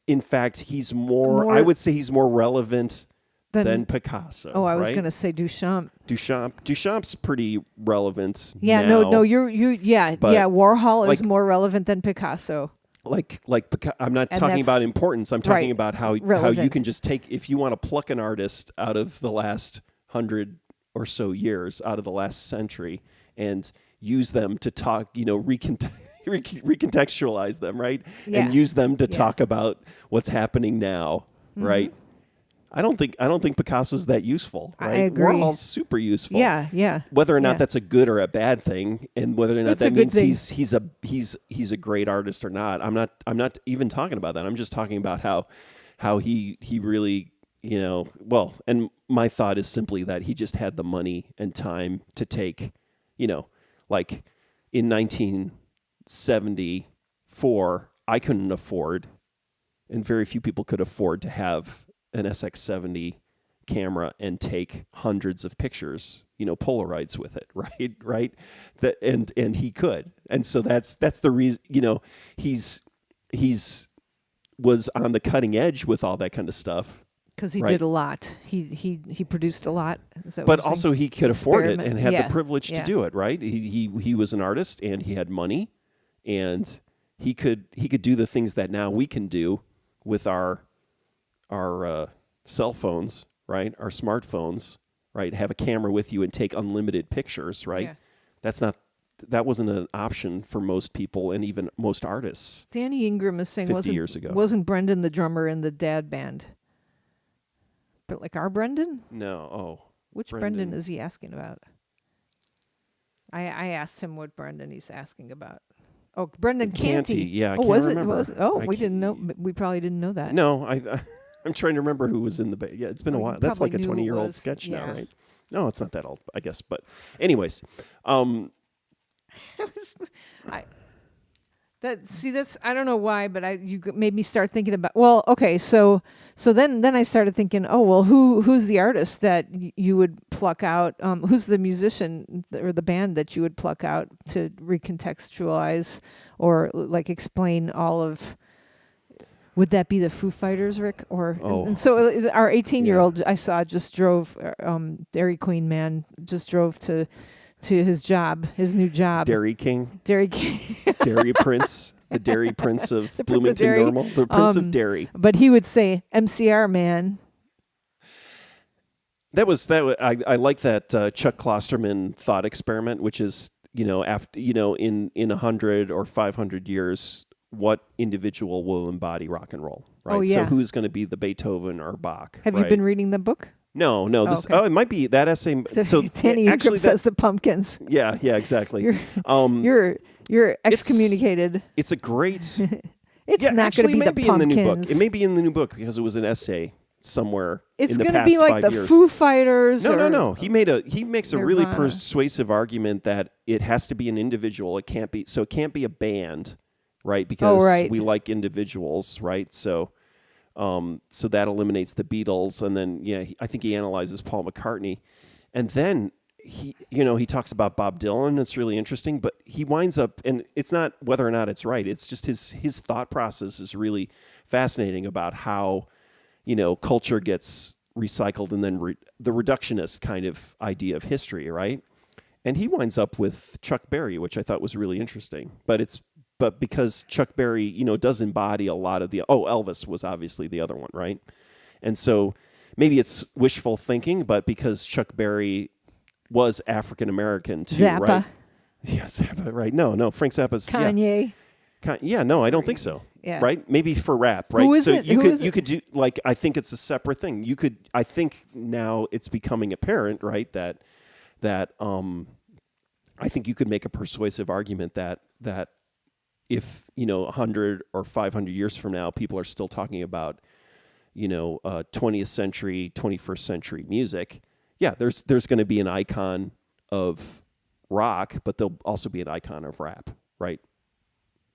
C: more. I would say he's more relevant than Picasso.
B: Oh, I was
C: right?
B: going to say Duchamp.
C: Duchamp's pretty relevant.
B: Yeah,
C: now,
B: Warhol is more relevant than Picasso.
C: I'm not talking about importance. I'm talking about how you can just take, if you want to pluck an artist out of the last 100 or so years, out of the last century, and use them to talk, recontextualize them, right?
B: Yeah.
C: And use them to talk about what's happening now, right? I don't think Picasso's that usul, right?
B: I agree.
C: Warhol's super useful.
B: Yeah.
C: Whether or not that's a good or a bad thing, and whether or not that means he's a great artist or not, I'm not even talking about that. I'm just talking about how he really, and my thought is simply that he just had the money and time to take, like in 1974, I couldn't afford, and very few people could afford to have an SX70 camera and take hundreds of pictures, Polaroids with it, right? And he could, and so that's the reason, he's was on the cutting edge with all that kind of stuff.
B: Because he did a lot. He produced a lot.
C: But also he could afford it and had the privilege to do it, right? He was an artist and he had money, and he could do the things that now we can do with our cell phones, right? Our smartphones, right? Have a camera with you and take unlimited pictures, right? Yeah. That wasn't an option for most people and even most artists.
B: Danny Ingram is saying
C: 50 years ago.
B: Wasn't Brendan the drummer in the Dad Band? But like our Brendan?
C: No. Oh.
B: Which Brendan is he asking about? I asked him what Brendan he's asking about. Oh, Brendan Canty.
C: Yeah, I
B: can't
C: remember.
B: We didn't know. We probably didn't know that.
C: No, I'm trying to remember who was in the band. Yeah, it's been a while. That's like a 20-year-old sketch now, right? No, it's not that old, I guess. But anyways,
B: that's I don't know why, but you made me start thinking about. Well, okay, so then I started thinking, oh well, who's the artist that you would pluck out? Who's the musician or the band that you would pluck out to recontextualize or like explain all of? Would that be the Foo Fighters, Rick? Or and so our 18-year-old I saw just drove. Dairy Queen man just drove to his new job.
C: Dairy King.
B: Dairy
C: Prince. The Dairy Prince of Bloomington Normal. The Prince of Dairy.
B: But he would say MCR man.
C: I like that Chuck Klosterman thought experiment, which is, after, in 100 or 500 years, what individual will embody rock and roll, right?
B: Oh, yeah.
C: So who's going to be the Beethoven or Bach?
B: Have you been reading the book?
C: No. It might be that essay.
B: So Danny Ingram says the Pumpkins.
C: Yeah, exactly.
B: You're excommunicated.
C: It's a great.
B: It's not going to be the Pumpkins.
C: In the new book. It may be in the new book because it was an essay somewhere
B: It's
C: in the
B: going to
C: past
B: be like
C: 5
B: the
C: years.
B: Foo Fighters.
C: No. He makes a really
B: Nirvana.
C: persuasive argument that it has to be an individual. It can't be a band, right? Because
B: right.
C: we like individuals, right? So that eliminates the Beatles, and then I think he analyzes Paul McCartney, and then he talks about Bob Dylan. It's really interesting, but he winds up, and it's not whether or not it's right. It's just his thought process is really fascinating about how culture gets recycled, and then the reductionist kind of idea of history, right? And he winds up with Chuck Berry, which I thought was really interesting. But because Chuck Berry, does embody a lot of Elvis was obviously the other one, right? And so maybe it's wishful thinking, but because Chuck Berry was African American too,
B: Zappa.
C: right? Yeah, Zappa, right? No, Frank Zappa's
B: Kanye.
C: No, I don't think so.
B: Yeah.
C: Right? Maybe for rap, right?
B: Who is
C: so
B: it?
C: you could do I think it's a separate thing. I think now it's becoming apparent, right, that I think you could make a persuasive argument that if 100 or 500 years from now people are still talking about 20th century, 21st century music, there's going to be an icon of rock, but there'll also be an icon of rap, right?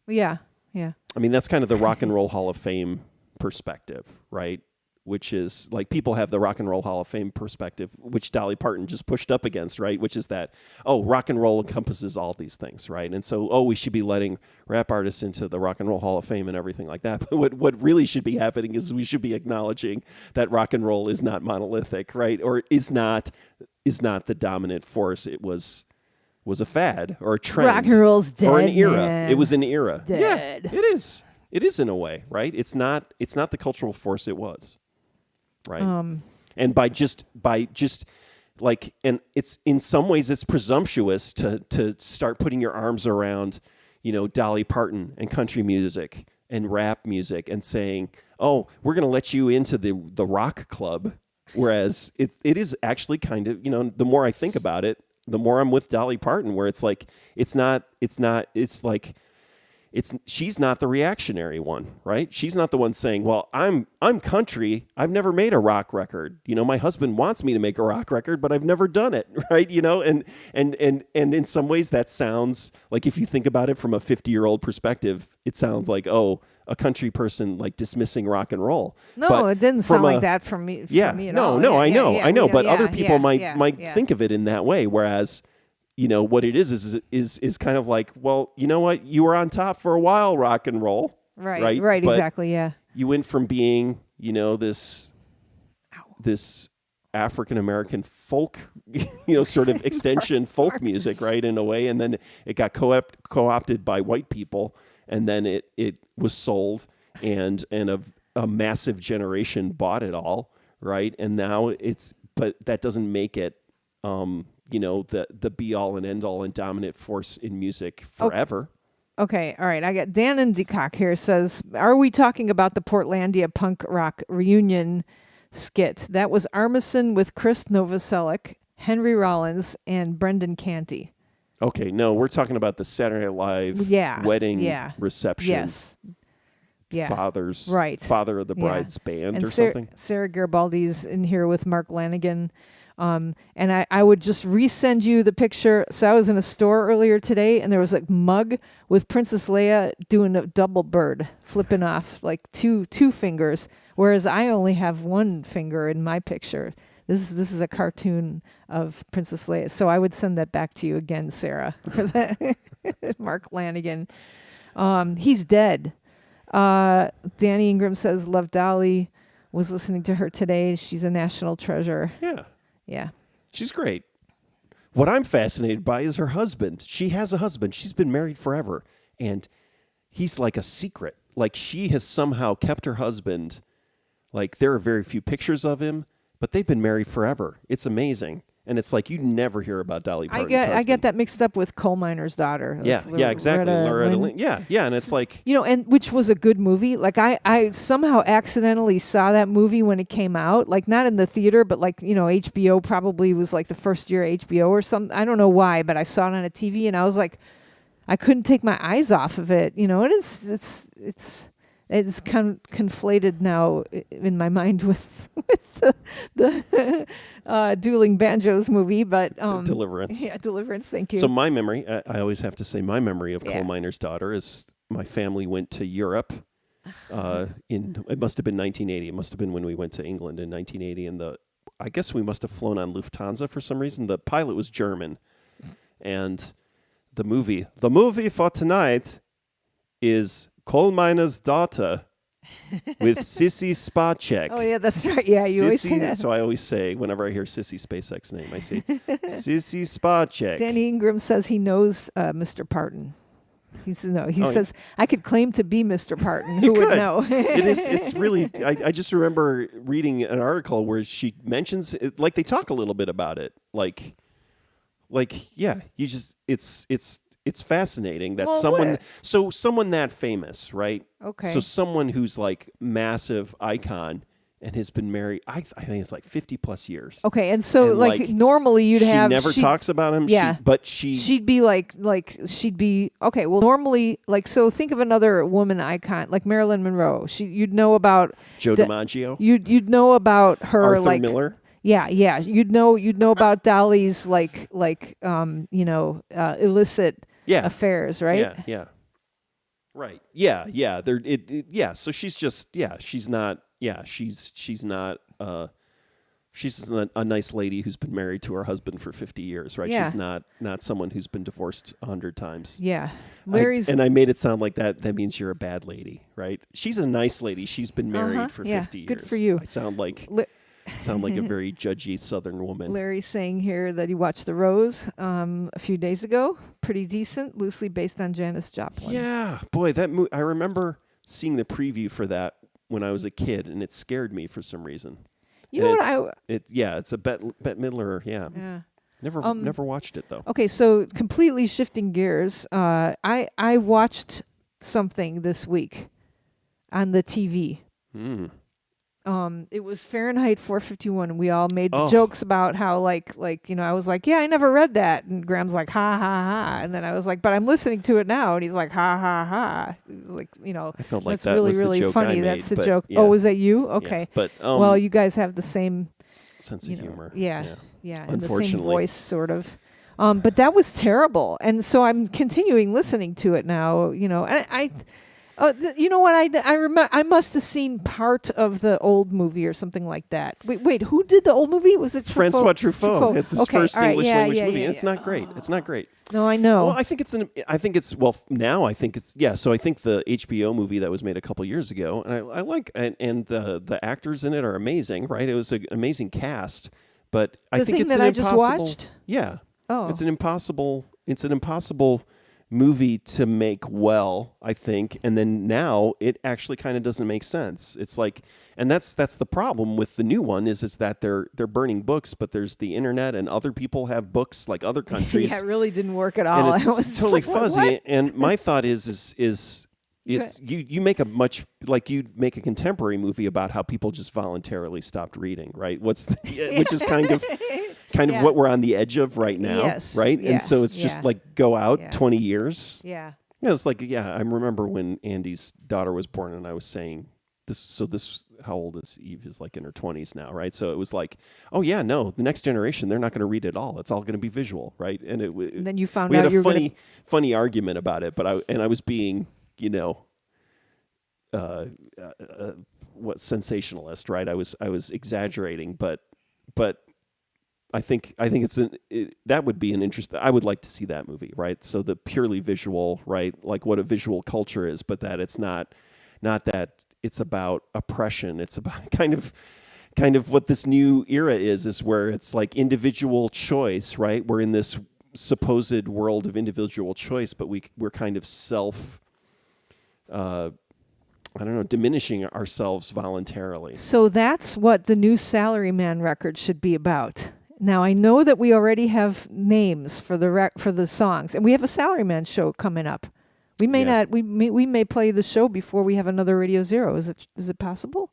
B: Yeah.
C: I mean, that's kind of the Rock and Roll Hall of Fame perspective, right? Which is like people have the Rock and Roll Hall of Fame perspective, which Dolly Parton just pushed up against, right? Which is that, rock and roll encompasses all these things, right? And so, we should be letting rap artists into the Rock and Roll Hall of Fame and everything like that. But what really should be happening is we should be acknowledging that rock and roll is not monolithic, right? Or is not the dominant force. It was a fad or a trend.
B: Rock and roll's dead,
C: or an era.
B: man.
C: It was an era.
B: Dead.
C: Yeah, it is. It is in a way, right? It's not the cultural force it was, right? And by just like, and it's in some ways it's presumptuous to start putting your arms around, Dolly Parton and country music and rap music and saying, we're going to let you into the rock club, whereas it is actually kind of, the more I think about it, the more I'm with Dolly Parton, where it's like, she's not the reactionary one, right? She's not the one saying, well, I'm country. I've never made a rock record. My husband wants me to make a rock record, but I've never done it, right? And in some ways that sounds like, if you think about it from a 50-year-old perspective, it sounds like, a country person like dismissing rock and roll.
B: No,
C: but
B: it didn't sound like that from me.
C: Yeah,
B: me at
C: no,
B: all.
C: no, I know, but other people might
B: yeah.
C: think of it in that way, whereas what it is kind of like, well, you know what? You were on top for a while, rock and roll.
B: Right,
C: But
B: exactly, yeah.
C: You went from being, this African American folk, sort of extension folk music, right, in a way, and then it got co-opted by white people, and then it was sold, and a massive generation bought it all, right? And now but that doesn't make it the be all and end all and dominant force in music forever.
B: Okay, all right. I got Dan and DeCock here says, are we talking about the Portlandia punk rock reunion skit? That was Armisen with Chris Novoselic, Henry Rollins, and Brendan Canty.
C: Okay, no, we're talking about the Saturday Night Live wedding reception.
B: Yes. Yeah.
C: Father of the bride's band
B: and
C: or something.
B: Sarah Garibaldi's in here with Mark Lanigan. And I would just resend you the picture. So I was in a store earlier today, and there was a mug with Princess Leia doing a double bird, flipping off like two fingers, whereas I only have one finger in my picture. This is a cartoon of Princess Leia. So I would send that back to you again, Sarah, for that. Mark Lanigan. He's dead. Danny Ingram says, love Dolly. Was listening to her today. She's a national treasure.
C: Yeah.
B: Yeah.
C: She's great. What I'm fascinated by is her husband. She has a husband. She's been married forever. And he's like a secret. Like, she has somehow kept her husband. Like, there are very few pictures of him, but they've been married forever. It's amazing. And it's like you never hear about Dolly Parton's husband.
B: I get that mixed up with Coal Miner's Daughter.
C: Yeah, exactly. Loretta Lynn. Yeah, and it's like...
B: and which was a good movie. Like, I somehow accidentally saw that movie when it came out. Like, not in the theater, but like, HBO probably was like the first year HBO or something. I don't know why, but I saw it on a TV, and I was like, I couldn't take my eyes off of it. It's It's conflated now in my mind with the Dueling Banjos movie, but
C: Deliverance.
B: Yeah, Deliverance. Thank you.
C: So my memory, I always have to say, my memory of
B: Yeah.
C: Coal Miner's Daughter is my family went to Europe. It must have been 1980. It must have been when we went to England in 1980, and I guess we must have flown on Lufthansa for some reason. The pilot was German, and the movie for tonight is Coal Miner's Daughter with Sissy Spacek.
B: Oh yeah, that's right. Yeah, you always say that.
C: So I always say, whenever I hear Sissy SpaceX name, I say Sissy Spacek.
B: Danny Ingram says he knows Mr. Parton. He says I could claim to be Mr. Parton. Who would know?
C: It's really. I just remember reading an article where she mentions it, like they talk a little bit about it, like yeah. You just it's fascinating that someone that famous, right?
B: Okay.
C: So someone who's like massive icon and has been married, I think it's like 50 plus years.
B: Okay, and so
C: And,
B: like normally you'd
C: she
B: have
C: never talks about him.
B: Yeah, she'd be she'd be okay. Well, normally so think of another woman icon like Marilyn Monroe. You'd know about
C: Joe DiMaggio.
B: You'd know about her
C: Arthur Miller.
B: Yeah. You'd know about Dolly's illicit affairs, right?
C: Yeah. Right. Yeah. Yeah. So she's just she's not. Yeah, she's not. She's a nice lady who's been married to her husband for 50 years, right?
B: Yeah.
C: She's not someone who's been divorced 100 times.
B: Yeah,
C: I made it sound like that. That means you're a bad lady, right? She's a nice lady. She's been married for 50 years.
B: Good for you.
C: I sound like a very judgy Southern woman.
B: Larry's saying here that he watched The Rose a few days ago. Pretty decent, loosely based on Janis Joplin.
C: Yeah, boy, that I remember seeing the preview for that when I was a kid, and it scared me for some reason.
B: You know what
C: it's a Bette Midler. Yeah. Never watched it though.
B: Okay, so completely shifting gears. I watched something this week on the TV. It was Fahrenheit 451, and we all made jokes about how like I was like, yeah, I never read that, and Graham's like, ha ha ha, and then I was like, but I'm listening to it now, and he's like, ha ha ha, like
C: I felt like
B: that's
C: that
B: really
C: was the
B: really
C: joke
B: funny.
C: I made,
B: that's the
C: but
B: joke.
C: yeah.
B: Oh, was that you? Okay,
C: yeah, but
B: well, you guys have the same
C: sense of humor.
B: Yeah, and the same
C: Unfortunately.
B: voice, sort of. But that was terrible, and so I'm continuing listening to it now. And you know what? I remember I must have seen part of the old movie or something like that. Wait, who did the old movie? Was it
C: Francois Truffaut? It's his first English language movie.
B: Yeah.
C: It's not great. It's not great.
B: No, I know.
C: Well, I think it's now I think it's So I think the HBO movie that was made a couple years ago, and I like and the actors in it are amazing, right? It was an amazing cast, but I think it's an impossible.
B: Just watched?
C: Yeah.
B: Oh.
C: It's an impossible movie to make well, I think, and then now it actually kind of doesn't make sense. It's like, and that's the problem with the new one is that they're burning books, but there's the internet and other people have books like other countries.
B: Yeah, it really didn't work at all.
C: And it's totally fuzzy.
B: What?
C: And my thought is you make you'd make a contemporary movie about how people just voluntarily stopped reading, right? Which is kind of what we're on the edge of right now,
B: yes.
C: right?
B: Yeah.
C: And so it's just like go out 20 years.
B: Yeah.
C: It's like I remember when Andy's daughter was born, and I was saying this. So how old is Eve? Is like in her 20s now, right? So it was like, oh yeah, no, the next generation they're not going to read it all. It's all going to be visual, right? And
B: and then you found
C: we
B: out
C: had
B: you
C: a funny argument about it, but I was being sensationalist, right? I was exaggerating, but I think that would be an interest. I would like to see that movie, right? So the purely visual, right? Like what a visual culture is, but that it's not that it's about oppression. It's about kind of what this new era is where it's like individual choice, right? We're in this supposed world of individual choice, but we're kind of diminishing ourselves voluntarily.
B: So that's what the new Salaryman record should be about. Now I know that we already have names for the songs, and we have a Salaryman show coming up. We may not. We may play the show before we have another Radio Zero. Is it possible?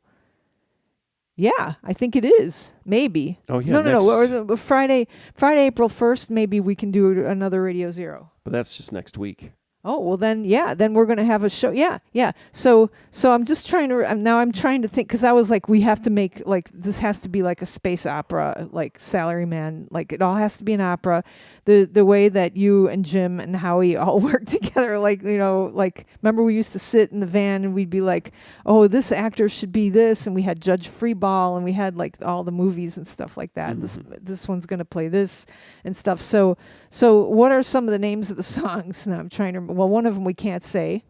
B: Yeah, I think it is. Maybe.
C: Oh yeah.
B: No. Friday, April 1st. Maybe we can do another Radio Zero.
C: But that's just next week.
B: Oh, well then, yeah, then we're going to have a show. Yeah, yeah. So I'm just trying to, now I'm trying to think, because I was like, we have to make, like, this has to be like a space opera, like Salaryman, like it all has to be an opera. The way that you and Jim and Howie all work together, like, you know, like, remember we used to sit in the van and we'd be like, oh, this actor should be this, and we had Judge Freeball, and we had like all the movies and stuff like that.
C: Mm-hmm.
B: This one's going to play this and stuff. So what are some of the names of the songs? Now I'm trying to, well, one of them we can't say.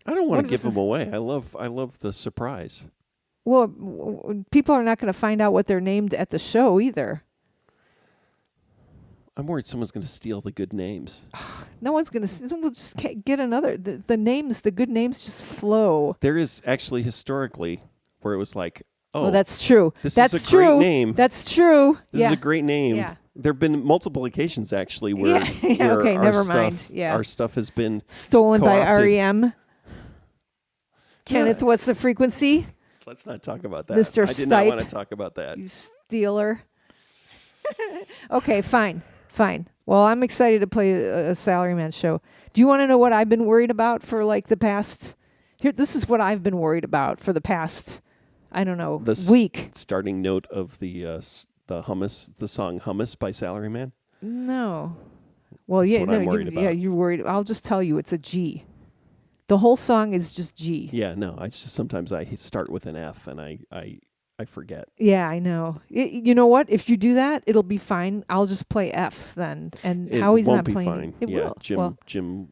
C: I don't want
B: What
C: to give
B: is
C: them away. I love the surprise.
B: Well, people are not going to find out what they're named at the show either.
C: I'm worried someone's going to steal the good names.
B: No one's going to, we'll just get another, the names, the good names just flow.
C: There is actually historically where it was like,
B: Oh, that's true.
C: That's
B: is a
C: great
B: true.
C: name.
B: That's true.
C: This is a great name.
B: Yeah.
C: There have been multiple occasions actually where,
B: Yeah.
C: where
B: Okay,
C: our
B: never
C: stuff,
B: mind. Yeah.
C: our stuff has been
B: Stolen by
C: co-opted.
B: REM. Kenneth, what's the frequency?
C: Let's not talk about that.
B: Mr.
C: I did not want to
B: Stipe.
C: talk about that.
B: You stealer. Okay, fine. Well, I'm excited to play a Salaryman show. Do you want to know what I've been worried about for like the past? Here, this is what I've been worried about for the past, I don't know, week.
C: Starting note of the hummus, the song "Hummus" by Salaryman.
B: No. Well,
C: That's
B: yeah,
C: what
B: no,
C: I'm worried about.
B: yeah, you're worried. I'll just tell you, it's a G. The whole song is just G.
C: Yeah, no, I just sometimes I start with an F and I forget.
B: Yeah, I know. You know what? If you do that, it'll be fine. I'll just play Fs then, and
C: It
B: Howie's
C: won't
B: not
C: be
B: playing.
C: fine.
B: It
C: Yeah,
B: will.
C: Jim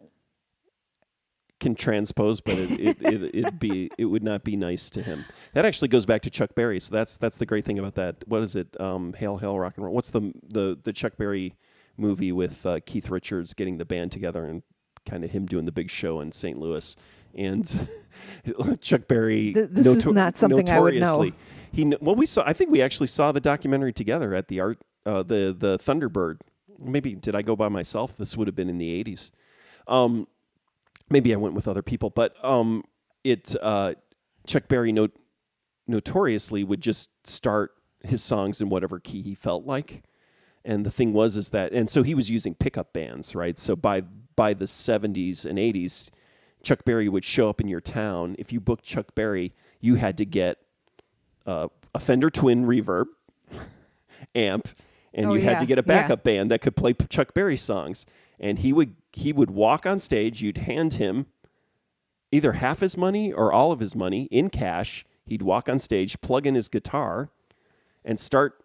C: can transpose, but it would not be nice to him. That actually goes back to Chuck Berry. So that's the great thing about that. What is it? Hail, Hail, Rock and Roll. What's the Chuck Berry movie with Keith Richards getting the band together and kind of him doing the big show in St. Louis, and Chuck Berry.
B: This is not something I would know.
C: We saw. I think we actually saw the documentary together at the the Thunderbird. Maybe did I go by myself? This would have been in the 80s. Maybe I went with other people, but Chuck Berry notoriously would just start his songs in whatever key he felt like. And the thing is that, and so he was using pickup bands, right? So by the 70s and 80s, Chuck Berry would show up in your town. If you booked Chuck Berry, you had to get a Fender Twin reverb amp, and you had to get a backup band that could play Chuck Berry songs. And he would walk on stage. You'd hand him either half his money or all of his money in cash. He'd walk on stage, plug in his guitar, and start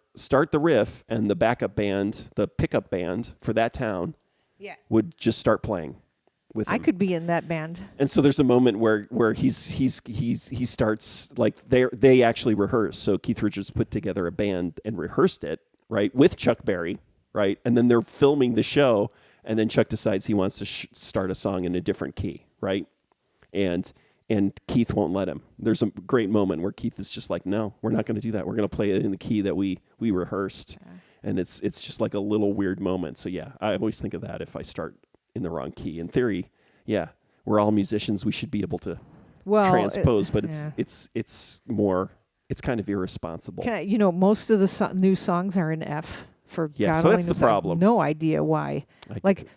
C: the riff, and the backup band, the pickup band for that town, would just start playing with him.
B: I could be in that band. And
C: so there's a moment where he starts, like, they actually rehearse. So Keith Richards put together a band and rehearsed it, right, with Chuck Berry, right, and then they're filming the show, and then Chuck decides he wants to start a song in a different key, right, and Keith won't let him. There's a great moment where Keith is just like, no, we're not going to do that. We're going to play it in the key that we rehearsed. Yeah. And it's just like a little weird moment. So yeah, I always think of that if I start in the wrong key. In theory, yeah, we're all musicians. We should be able to transpose, but it's more, it's kind of irresponsible.
B: Most of the new songs are in F. For God
C: so
B: only
C: that's
B: knows.
C: the problem.
B: No idea why.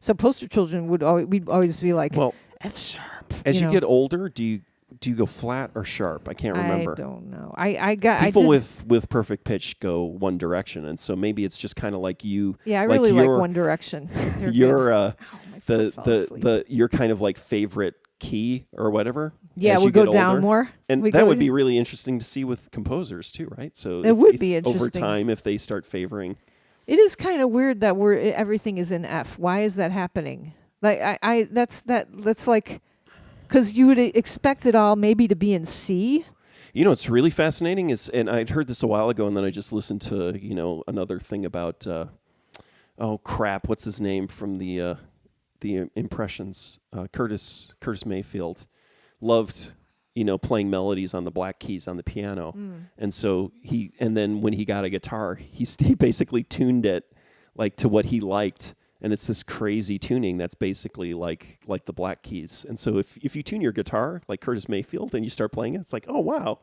B: So Poster Children we'd always be like,
C: well,
B: F sharp.
C: As you get older, do you go flat or sharp? I can't remember.
B: I don't know. I got
C: people with perfect pitch go one direction, and so maybe it's just kind of like you.
B: Yeah, I really like One Direction.
C: You're your kind of like favorite key or whatever.
B: Yeah, we go down more,
C: and that would be really interesting to see with composers too, right? So
B: it would be interesting
C: over time if they start favoring.
B: It is kind of weird that everything is in F. Why is that happening? Like that's like, because you would expect it all maybe to be in C.
C: What's really fascinating is, and I'd heard this a while ago, and then I just listened to another thing about what's his name from the Impressions, Curtis Mayfield, loved playing melodies on the black keys on the piano. And so then when he got a guitar, he basically tuned it like to what he liked. And it's this crazy tuning that's basically like the black keys. And so if you tune your guitar like Curtis Mayfield and you start playing it, it's like, oh wow,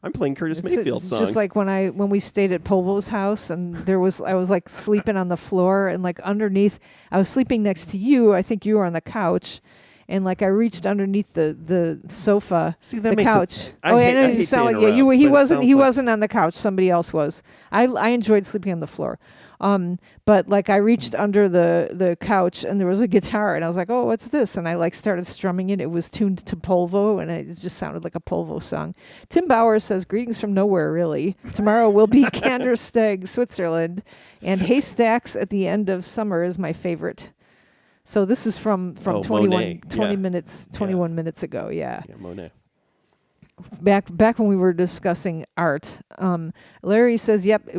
C: I'm playing Curtis Mayfield songs.
B: Just like when we stayed at Polvo's house, and I was like sleeping on the floor, and like underneath, I was sleeping next to you. I think you were on the couch. and like I reached underneath the sofa,
C: See, that
B: the
C: makes
B: couch.
C: it. I
B: know
C: hate
B: you
C: to
B: sound like
C: interrupt,
B: he
C: but it
B: wasn't
C: sounds like-
B: wasn't on the couch. Somebody else was. I enjoyed sleeping on the floor. But like I reached under the couch and there was a guitar and I was like, oh, what's this? And I like started strumming it. It was tuned to Polvo and it just sounded like a Polvo song. Tim Bauer says, greetings from nowhere, really. Tomorrow will be Kandersteg, Switzerland, and haystacks at the end of summer is my favorite. So this is from 21
C: Monet.
B: 20 minutes 21 minutes ago. Yeah.
C: Yeah, Monet.
B: Back when we were discussing art, Larry says, "Yep,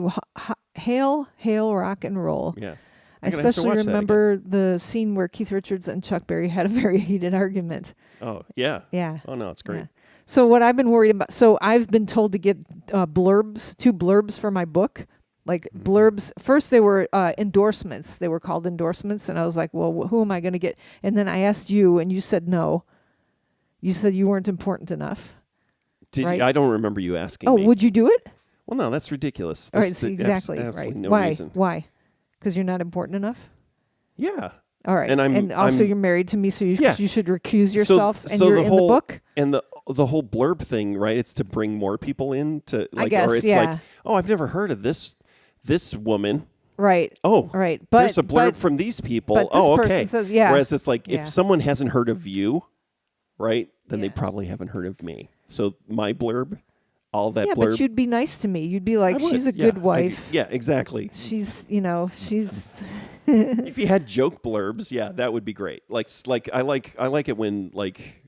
B: hail rock and roll."
C: Yeah.
B: I
C: I'm gonna have to
B: especially
C: watch that
B: remember the scene where Keith Richards and Chuck Berry had a very heated argument.
C: Oh, yeah.
B: Yeah.
C: Oh, no, it's great.
B: Yeah. So what I've been worried about, so I've been told to get two blurbs for my book. Like blurbs. First they were endorsements. They were called endorsements. And I was like, well, who am I going to get? And then I asked you and you said no. You said you weren't important enough. Right?
C: I don't remember you asking
B: Oh,
C: me.
B: would you do it?
C: Well, no, that's ridiculous.
B: All right,
C: That's
B: so exactly.
C: absolutely
B: Right.
C: no
B: Why?
C: reason.
B: Why? Because you're not important enough?
C: Yeah.
B: All right.
C: And
B: also
C: I'm-
B: you're married to me, so you,
C: Yeah.
B: you should recuse yourself and
C: so
B: you're
C: the
B: in
C: whole,
B: the book?
C: And the whole blurb thing, right? It's to bring more people in to like,
B: guess,
C: or it's
B: yeah.
C: like, oh, I've never heard of this woman.
B: Right.
C: Oh,
B: Right. But
C: there's a blurb from these people.
B: but this
C: Oh, okay.
B: person says, yeah.
C: Whereas it's like,
B: Yeah.
C: if someone hasn't heard of you, right, then they
B: Yeah.
C: probably haven't heard of me. So my blurb, all that
B: yeah,
C: blurb.
B: but you'd be nice to me. You'd be like,
C: I would.
B: she's a
C: Yeah,
B: good
C: I do.
B: wife.
C: Yeah, exactly.
B: She's
C: If you had joke blurbs, yeah, that would be great. Like I like it when like,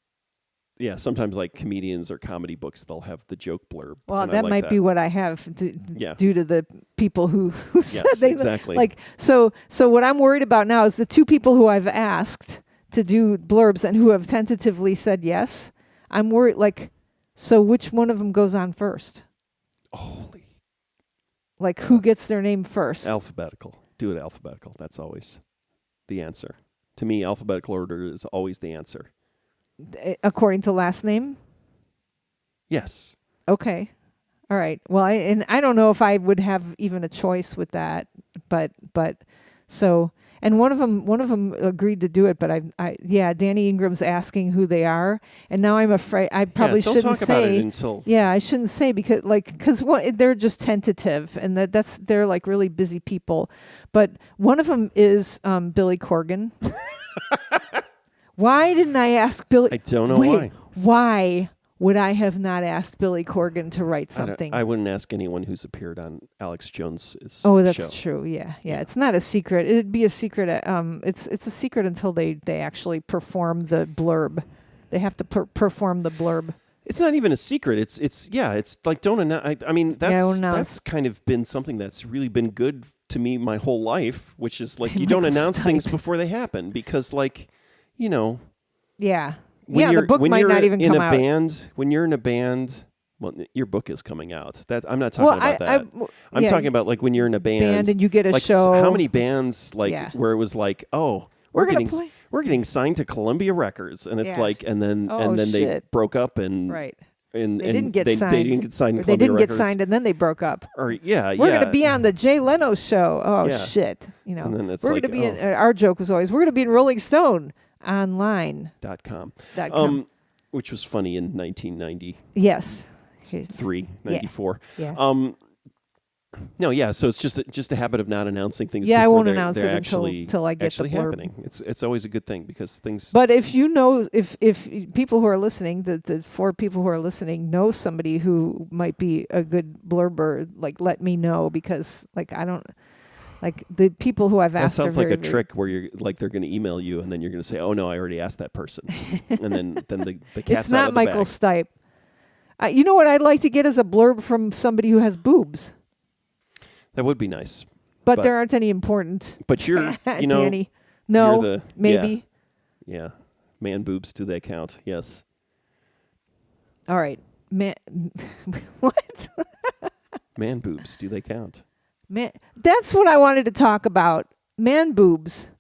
C: yeah, sometimes like comedians or comedy books, they'll have the joke blurb.
B: well,
C: and I
B: that
C: like
B: might be what I have
C: Yeah.
B: due to the people who said
C: Yes,
B: they
C: exactly.
B: like. So what I'm worried about now is the two people who I've asked to do blurbs and who have tentatively said yes. I'm worried. Like, so which one of them goes on first?
C: Holy
B: Like, who gets their name first?
C: alphabetical. Do it alphabetical. That's always the answer. To me, alphabetical order is always the answer.
B: According to last name.
C: Yes.
B: Okay. All right. Well, I don't know if I would have even a choice with that, but so, and one of them agreed to do it, but yeah, Danny Ingram's asking who they are, and now I'm afraid I probably
C: don't
B: shouldn't
C: talk
B: say.
C: about it until
B: Yeah, I shouldn't say because they're just tentative, and they're like really busy people, but one of them is Billy Corgan. Why didn't I ask Billy?
C: I don't know
B: Wait,
C: why.
B: Why would I have not asked Billy Corgan to write something?
C: I wouldn't ask anyone who's appeared on Alex Jones's
B: Oh, that's
C: show.
B: true. Yeah. It's not a secret. It'd be a secret. It's a secret until they actually perform the blurb. They have to perform the blurb.
C: It's not even a secret. It's like don't announce. I mean,
B: don't announce.
C: that's kind of been something that's really been good to me my whole life, which is like you don't
B: Michael
C: announce
B: Stipe.
C: things before they happen because like, you know,
B: Yeah.
C: when
B: The book
C: when
B: might
C: you're
B: not even
C: in
B: come
C: a
B: out.
C: band, when you're in a band, well, your book is coming out. That I'm not talking about that. I'm talking about like when you're in a band
B: and you get a
C: like
B: show.
C: How many bands like
B: Yeah.
C: where it was like, oh,
B: We're
C: we're
B: gonna
C: getting
B: play.
C: we're getting signed to Columbia Records, and it's
B: Yeah.
C: like, and then
B: Oh,
C: they
B: shit.
C: broke up, and
B: Right.
C: and
B: They didn't get
C: they
B: signed.
C: didn't get signed. To
B: Or they
C: Columbia
B: didn't
C: Records.
B: get signed and then they broke up.
C: Or yeah,
B: We're
C: yeah.
B: going to be on the Jay Leno show. Oh,
C: Yeah.
B: shit. You know,
C: And then it's
B: we're
C: like,
B: going to be
C: oh.
B: our joke was always, we're going to be in Rolling Stone online.
C: .com.
B: .com.
C: Which was funny in 1993,
B: Yes.
C: 94.
B: Yeah.
C: No, yeah. So it's just a habit of not announcing things.
B: Yeah, I
C: before
B: won't
C: they're-
B: announce
C: they're
B: it
C: actually,
B: until I get the
C: actually
B: blurb.
C: happening. It's always a good thing because things.
B: But if you know, if people who are listening, the 4 people who are listening know somebody who might be a good blurber, like let me know because like I don't, like the people who I've
C: that
B: asked.
C: sounds
B: are
C: like
B: very,
C: a trick where you're like they're going to email you and then you're going to say, "Oh no, I already asked that person," and then the cat's
B: It's
C: out
B: not
C: of the
B: Michael
C: bag.
B: Stipe. You know what I'd like to get is a blurb from somebody who has boobs,
C: That would be nice.
B: but there aren't any important.
C: But you're, you know,
B: Danny. No,
C: you're the
B: maybe.
C: Yeah, man boobs. Do they count? Yes.
B: All right, man. What?
C: Man boobs. Do they count?
B: Man, that's what I wanted to talk about. Man boobs.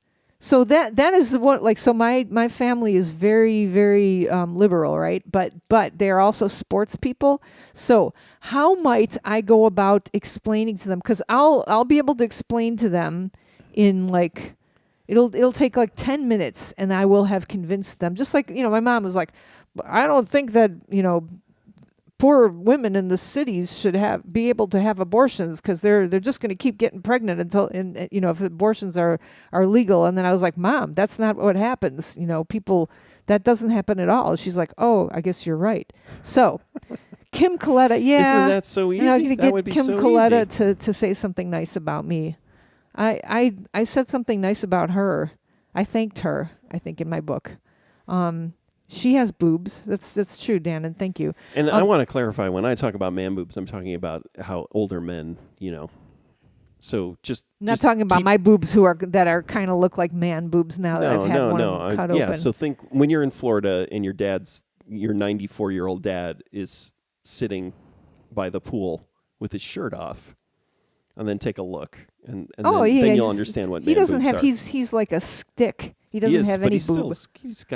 B: So that is the one. Like, so my family is very, very liberal, right? But they're also sports people. So how might I go about explaining to them? Because I'll be able to explain to them in like It'll take like 10 minutes and I will have convinced them. Just like, my mom was like, I don't think that, poor women in the cities should be able to have abortions because they're just going to keep getting pregnant until, and if abortions are legal. And then I was like, Mom, that's not what happens. People, that doesn't happen at all. She's like, oh, I guess you're right. So Kim Coletta, yeah.
C: Isn't that so easy?
B: I'm going to
C: That
B: get
C: would be
B: Kim
C: so
B: Coletta
C: easy.
B: to say something nice about me. I said something nice about her. I thanked her, I think, in my book. She has boobs. That's true, Dan, and thank you.
C: And I want to clarify, when I talk about man boobs, I'm talking about how older men, So
B: Not talking about my boobs that are kind of look like man boobs now that I've had one of them cut open.
C: Yeah, so think when you're in Florida and your 94-year-old dad is sitting by the pool with his shirt off, and then take a look, and then you'll understand what man boobs are.
B: He's like a stick. He doesn't have any boobs.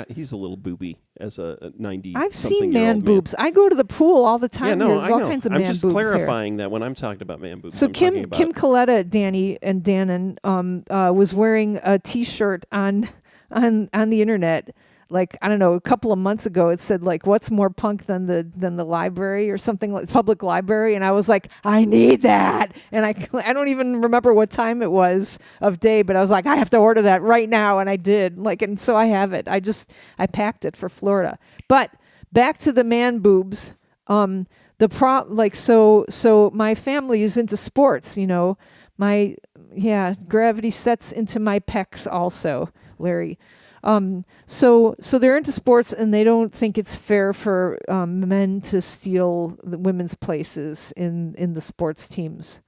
C: He's a little booby as a 90.
B: I've seen man boobs. I go to the pool all the time.
C: Yeah, no,
B: There's
C: I
B: all
C: know.
B: kinds of
C: I'm
B: man
C: just
B: boobs
C: clarifying that when I'm talking about man boobs.
B: So
C: I'm
B: Kim Coletta, Danny, and Dannon was wearing a T-shirt on the internet. Like, I don't know, a couple of months ago, it said like, "What's more punk than the library or something like public library?" And I was like, I need that. And I don't even remember what time it was of day, but I was like, I have to order that right now, and I did. And so I have it. I packed it for Florida. But back to the man boobs. So my family is into sports. Gravity sets into my pecs also, Larry. So they're into sports, and they don't think it's fair for men to steal the women's places in the sports teams.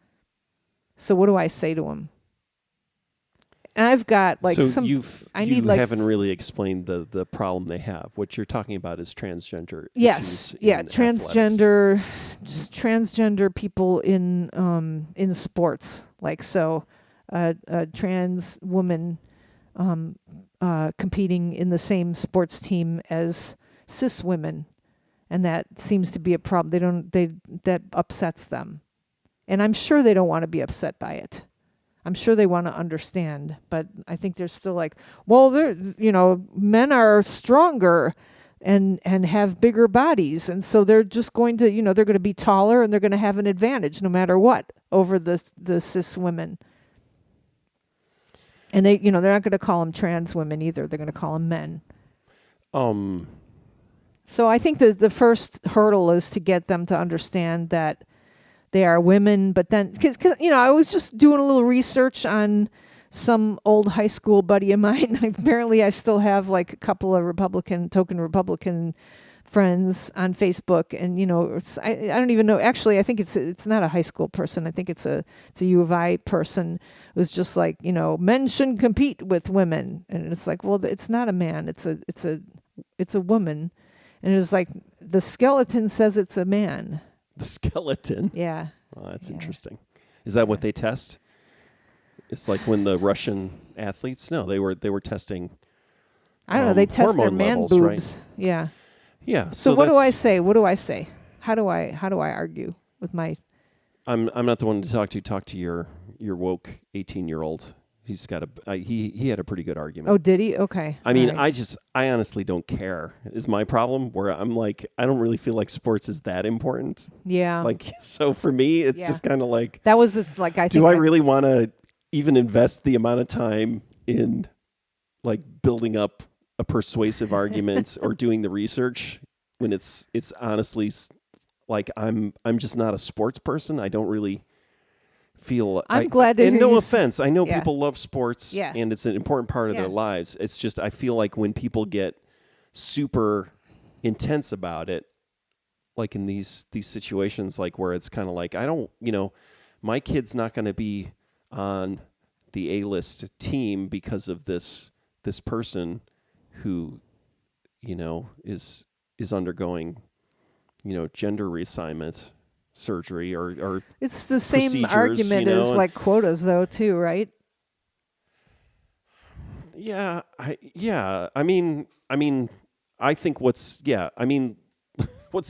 B: So what do I say to them? And I've got
C: you haven't really explained the problem they have. What you're talking about is transgender.
B: Yes, transgender people in sports, a trans woman. Competing in the same sports team as cis women, and that seems to be a problem. That upsets them, and I'm sure they don't want to be upset by it. I'm sure they want to understand, but I think they're still like, well, men are stronger and have bigger bodies, and so they're just going to, they're going to be taller and they're going to have an advantage no matter what over the cis women. And they're not going to call them trans women either. They're going to call them men. So I think the first hurdle is to get them to understand that they are women. But then, because I was just doing a little research on some old high school buddy of mine. Apparently, I still have like a couple of token Republican friends on Facebook, and I don't even know. Actually, I think it's not a high school person. I think it's a U of I person. It was just like, men shouldn't compete with women, and it's like, well, it's not a man. It's a woman, and it was like the skeleton says it's a man.
C: The skeleton.
B: Yeah.
C: Oh, that's interesting. Is that what they test? It's like when the Russian athletes. No, they were testing.
B: I don't know. They test their man
C: levels,
B: boobs.
C: Right?
B: Yeah.
C: Yeah.
B: So what do I say? What do I say? How do I argue with my? I'm
C: not the one to talk to. Talk to your woke 18-year-old. He's got he had a pretty good argument.
B: Oh, did he? Okay.
C: I mean, right. I honestly don't care. Is my problem where I'm like, I don't really feel like sports is that important.
B: Yeah.
C: So for me, it's just kind of like
B: that was
C: do I really want to even invest the amount of time in building up a persuasive argument or doing the research when it's honestly I'm just not a sports person. I don't really feel.
B: I'm glad to hear
C: and no
B: you
C: offense, I know people love sports and it's an important part of their lives. It's just I feel like when people get super intense about it, like in these situations, where it's kind of like I don't, my kid's not going to be on the A-list team because of this person who, is undergoing, gender reassignment surgery or
B: it's the same argument as quotas though too, right?
C: Yeah. I mean, I think what's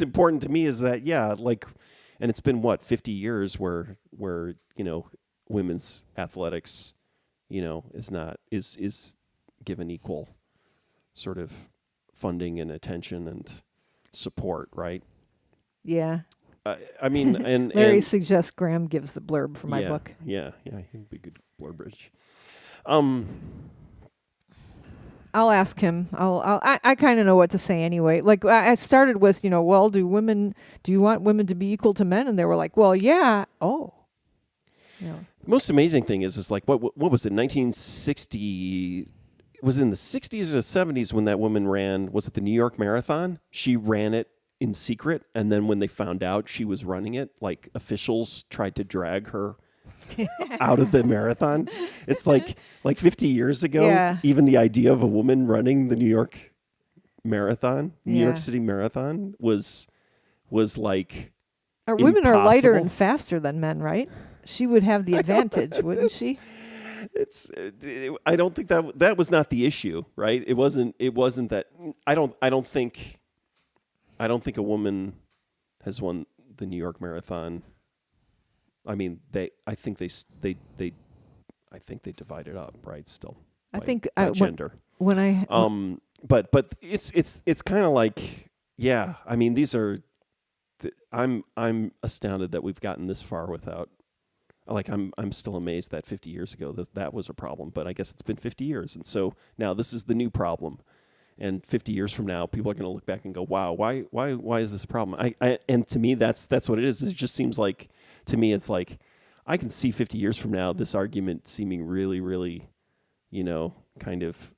C: important to me is that, and it's been 50 years where women's athletics, is given equal sort of funding and attention and support, right?
B: Yeah.
C: I mean, and
B: Larry suggests Graham gives the blurb for my book.
C: Yeah, he'd be good blurbridge.
B: I'll ask him. I kind of know what to say anyway. Like I started with, well, do you want women to be equal to men? And they were like, well, yeah. Oh,
C: The most amazing thing is like, what was it? 1960, was it in the 60s or the 70s when that woman ran, was it the New York Marathon? She ran it in secret. And then when they found out she was running it, like officials tried to drag her out of the marathon. It's like 50 years ago, even the idea of a woman running the New York City Marathon was like
B: women
C: impossible.
B: are lighter and faster than men, right? She would have the advantage, wouldn't she?
C: I don't think that was not the issue, right? It wasn't that. I don't think a woman has won the New York Marathon. I mean, I think they divide it up, right? Still,
B: I think
C: by gender. But it's kind of like, yeah. I mean, these are. I'm astounded that we've gotten this far without. Like, I'm still amazed that 50 years ago that was a problem. But I guess it's been 50 years, and so now this is the new problem. And 50 years from now, people are going to look back and go, "Wow, why is this a problem?" And to me, that's what it is. It just seems like, to me, it's like I can see 50 years from now this argument seeming really, really, kind of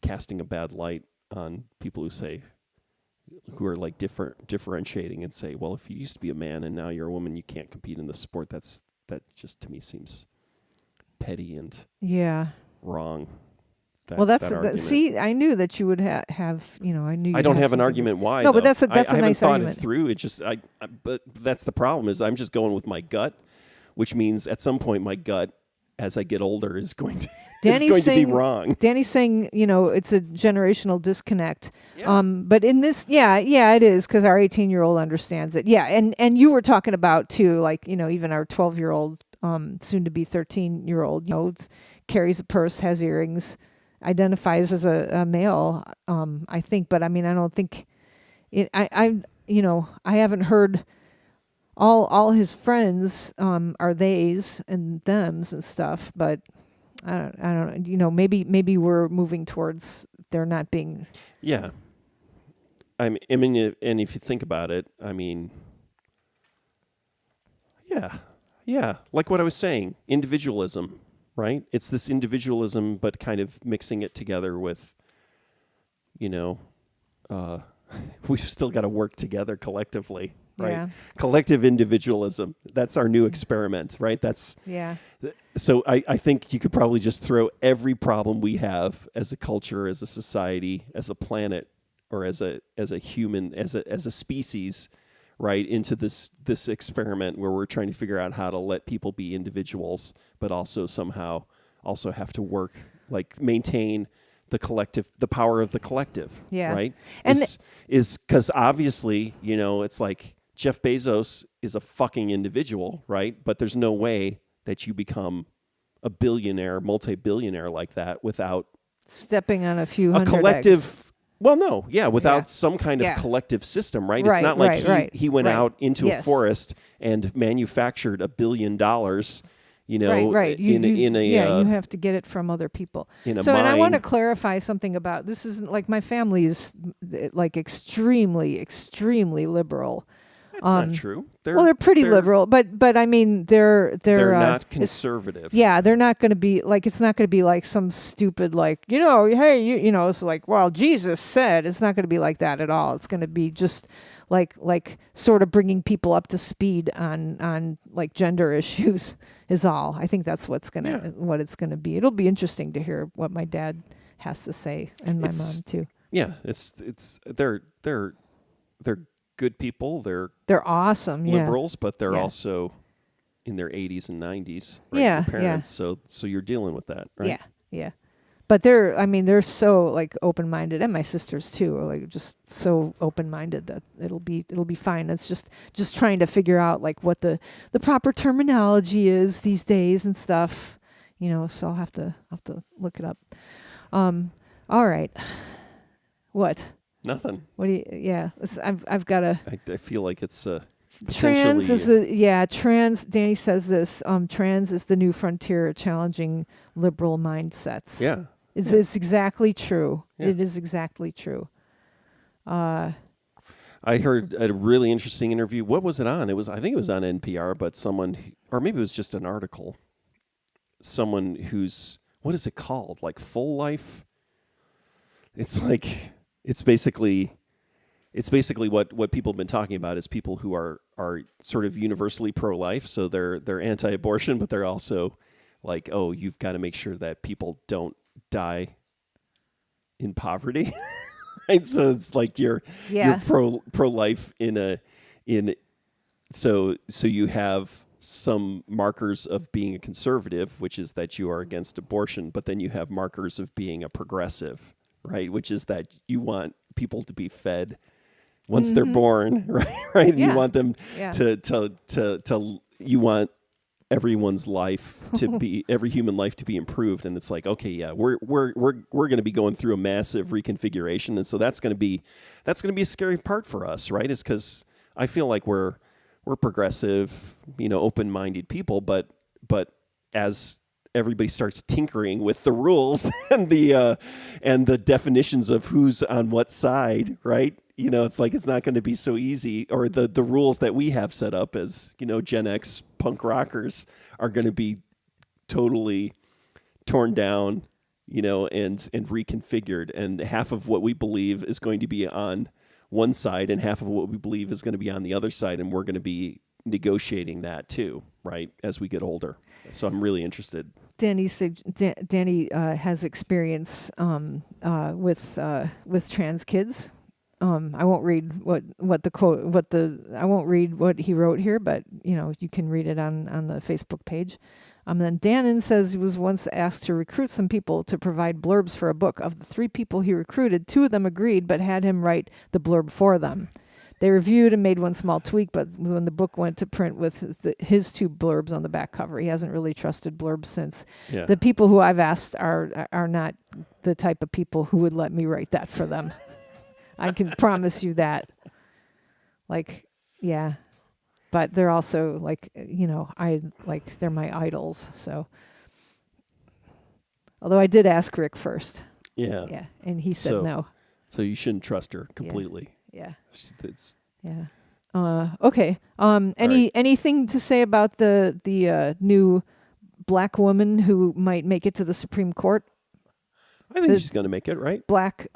C: casting a bad light on people who are like differentiating and say, well, if you used to be a man and now you're a woman, you can't compete in the sport. That just to me seems petty and wrong.
B: See, I knew that you would have. I knew.
C: I don't have an argument why.
B: No,
C: though.
B: but that's a
C: I haven't
B: nice
C: thought
B: argument.
C: it through. It just but that's the problem is I'm just going with my gut, which means at some point my gut, as I get older, is going to be wrong.
B: Danny's saying, it's a generational disconnect.
C: Yeah.
B: But in this, it is, because our 18-year-old understands it. Yeah, and you were talking about too, like, even our 12-year-old, soon to be 13-year-old, carries a purse, has earrings, identifies as a male. I think, but I mean, I don't think it. I haven't heard. All his friends are theys and thems and stuff, but I don't. Maybe we're moving towards there not being.
C: Yeah. I mean, and if you think about it, I mean, yeah, like what I was saying, individualism, right? It's this individualism, but kind of mixing it together with, we've still got to work together collectively, right?
B: Yeah.
C: Collective individualism. That's our new experiment, right? So I think you could probably just throw every problem we have as a culture, as a society, as a planet, or as a human, as a species, right, into this experiment where we're trying to figure out how to let people be individuals, but also somehow also have to work, like maintain the power of the collective, right? And is because obviously, it's like Jeff Bezos is a fucking individual, right? But there's no way that you become a billionaire, multi-billionaire like that without
B: stepping on a few hundred
C: collective
B: eggs.
C: Well, no, without some kind of collective system, right? It's not like he went out into a forest and manufactured $1 billion, in a
B: you have to get it from other people.
C: In a
B: mine. And I want to
C: mine.
B: clarify something about this. Isn't like my family is like extremely, extremely liberal.
C: That's not true.
B: They're pretty liberal, but I mean they're
C: not conservative.
B: They're not going to be like, it's not going to be like some stupid like, hey, it's like, well, Jesus said. It's not going to be like that at all. It's going to be just like sort of bringing people up to speed on like gender issues is all. I think that's what it's going to be. It'll be interesting to hear what my dad has to say, and my mom too.
C: Yeah, they're good people.
B: They're awesome.
C: Liberals, but they're also in their 80s and 90s. Right?
B: Yeah,
C: Your parents, so you're dealing with that, right?
B: Yeah. But they're so like open-minded, and my sisters too are like just so open-minded that it'll be fine. It's just trying to figure out like what the proper terminology is these days and stuff. So I'll have to look it up. All right. What?
C: Nothing.
B: What do you? Yeah, I've got to.
C: I feel like it's
B: Trans is
C: potentially.
B: trans. Danny says this. Trans is the new frontier, challenging liberal mindsets.
C: Yeah.
B: It's exactly true.
C: Yeah.
B: It is exactly true.
C: I heard a really interesting interview. What was it on? I think it was on NPR, but or maybe it was just an article. Someone what is it called? Like full life? It's like, it's basically what people have been talking about is people who are sort of universally pro-life. So they're anti-abortion, but they're also like, oh, you've got to make sure that people don't die in poverty. Right? So it's like you're pro-life so you have some markers of being a conservative, which is that you are against abortion, but then you have markers of being a progressive, right? Which is that you want people to be fed once they're born, right? Right?
B: Yeah.
C: You want them
B: Yeah.
C: to you want everyone's life to be every human life to be improved, and it's like, okay, yeah, we're going to be going through a massive reconfiguration, and so that's going to be a scary part for us, right? Is because I feel like we're progressive, open-minded people, but as everybody starts tinkering with the rules and the definitions of who's on what side, right? It's like it's not going to be so easy, or the rules that we have set up as, Gen X punk rockers are going to be totally torn down, and reconfigured. And half of what we believe is going to be on one side and half of what we believe is going to be on the other side. And we're going to be negotiating that too, right, as we get older. So I'm really interested.
B: Danny has experience with trans kids. I won't read I won't read what he wrote here, but you can read it on the Facebook page. Then Dannon says he was once asked to recruit some people to provide blurbs for a book. Of the 3 people he recruited, 2 of them agreed, but had him write the blurb for them. They reviewed and made one small tweak, but when the book went to print with his 2 blurbs on the back cover, he hasn't really trusted blurbs since.
C: Yeah.
B: The people who I've asked are not the type of people who would let me write that for them. I can promise you that. Like, yeah. But they're also like, they're my idols. So, although I did ask Rick first.
C: Yeah.
B: Yeah. And he said no.
C: So you shouldn't trust her completely.
B: Yeah.
C: It's,
B: Yeah. Okay.
C: right.
B: Anything to say about the new black woman who might make it to the Supreme Court?
C: I think she's going to make it, right?
B: Black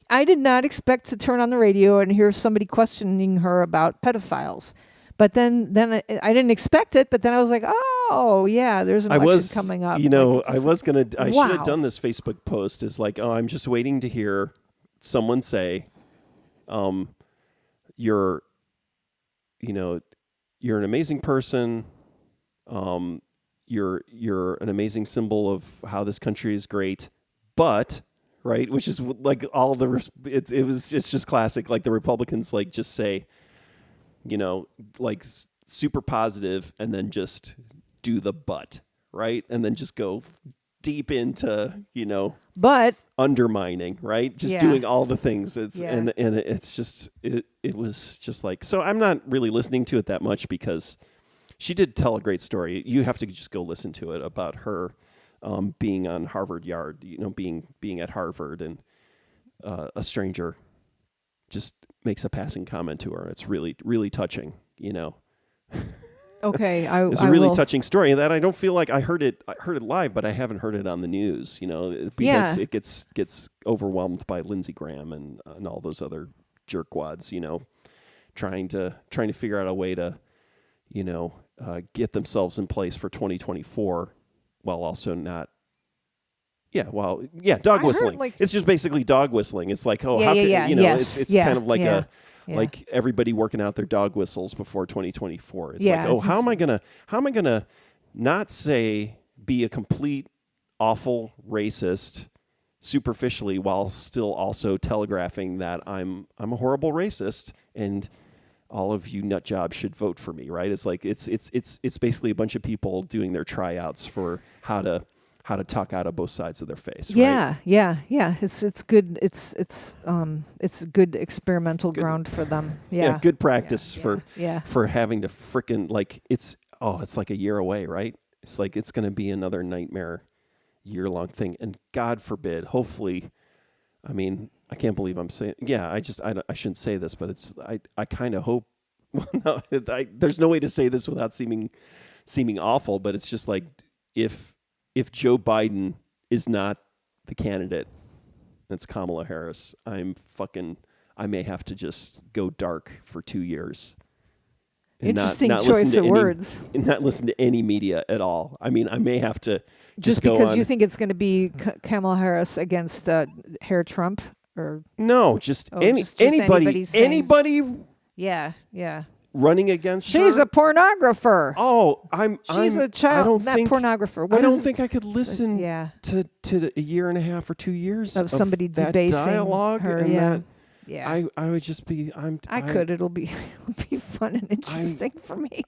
B: I did not expect to turn on the radio and hear somebody questioning her about pedophiles. But then I didn't expect it, but then I was like, oh, yeah, there's an election coming up.
C: I should have done this Facebook post is like, oh, I'm just waiting to hear someone say, you're an amazing person. You're an amazing symbol of how this country is great, but right, which is like all the it's just classic. Like the Republicans like just say, like super positive, and then just do the but, right, and then just go deep into
B: but
C: undermining, right, just doing all the things. And it's just it was just like, so I'm not really listening to it that much because she did tell a great story. You have to just go listen to it about her being on Harvard Yard, being at Harvard, and a stranger just makes a passing comment to her. It's really, really touching,
B: Okay,
C: it's a really touching story that I don't feel like I heard it live, but I haven't heard it on the news, because it gets overwhelmed by Lindsey Graham and all those other jerkwads, trying to figure out a way to, get themselves in place for 2024. While also not, dog whistling. It's just basically dog whistling. It's like, it's kind of like like everybody working out their dog whistles before 2024. It's like, how am I gonna not be a complete awful racist superficially while still also telegraphing that I'm a horrible racist and all of you nut jobs should vote for me, right? It's like it's basically a bunch of people doing their tryouts for how to talk out of both sides of their face.
B: Yeah,
C: right?
B: yeah. It's good. It's good experimental ground for them. Yeah.
C: Good practice
B: Yeah.
C: for having to frickin' like it's like a year away, right? It's like it's going to be another nightmare year-long thing, and God forbid, hopefully, I mean, I can't believe I'm saying, I shouldn't say this, but I kind of hope, no, there's no way to say this without seeming awful, but it's just like, if Joe Biden is not the candidate, that's Kamala Harris, I may have to just go dark for 2 years.
B: Interesting choice of words.
C: And not listen to any media at all. I mean, I may have to
B: just
C: go
B: because
C: on.
B: you think it's going to be Kamala Harris against Herr Trump, or
C: no, anybody.
B: Yeah.
C: Running against
B: She's
C: her?
B: A pornographer.
C: Oh,
B: She's a child, not pornographer.
C: I don't think I could listen
B: to
C: a year and a half or 2 years
B: of somebody
C: that
B: debasing
C: dialogue
B: her.
C: and that.
B: Yeah.
C: I would just be.
B: It'll be fun and interesting for me.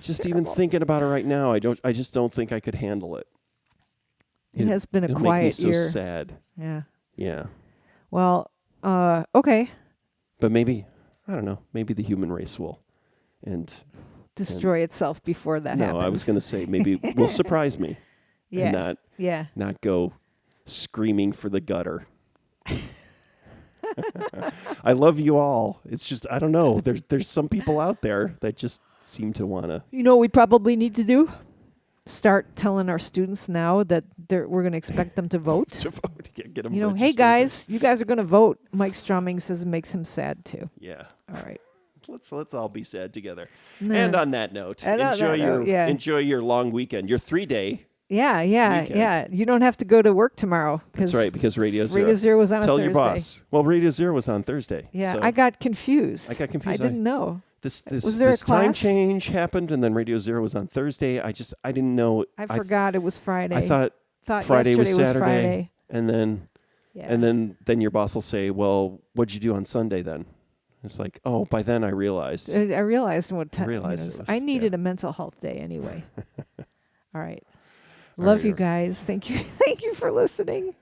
C: Just even thinking about it right now, I just don't think I could handle it.
B: It has been a
C: it'll
B: quiet
C: make me so
B: year.
C: sad.
B: Yeah.
C: Yeah.
B: Well, okay.
C: But maybe, I don't know, maybe the human race will
B: destroy itself before that happens.
C: No, I was going to say maybe will surprise me.
B: Yeah.
C: And not go screaming for the gutter. I love you all. It's just, I don't know. There's some people out there that just seem to want to.
B: You know what we probably need to do? Start telling our students now that we're going to expect them to vote.
C: To vote. Get them
B: hey
C: registered.
B: guys, you guys are going to vote. Mike Strumming says it makes him sad too.
C: Yeah.
B: All right.
C: Let's all be sad together.
B: No.
C: And on that note, enjoy your long weekend, your 3-day.
B: Yeah. You don't have to go to work tomorrow.
C: That's right, because Radio
B: Zero was on
C: Tell
B: a Thursday.
C: your boss. Well, Radio Zero was on Thursday.
B: Yeah,
C: so
B: I got confused.
C: I
B: didn't know.
C: This
B: was there a
C: time
B: class?
C: change happened, and then Radio Zero was on Thursday. I didn't know.
B: I forgot it was Friday.
C: I thought Friday was Saturday, and then your boss will say, "Well, what'd you do on Sunday then?" It's like, oh, by then I realized.
B: I realized what time. I needed a mental health day anyway. All right. Love you guys. Thank you. Thank you for listening.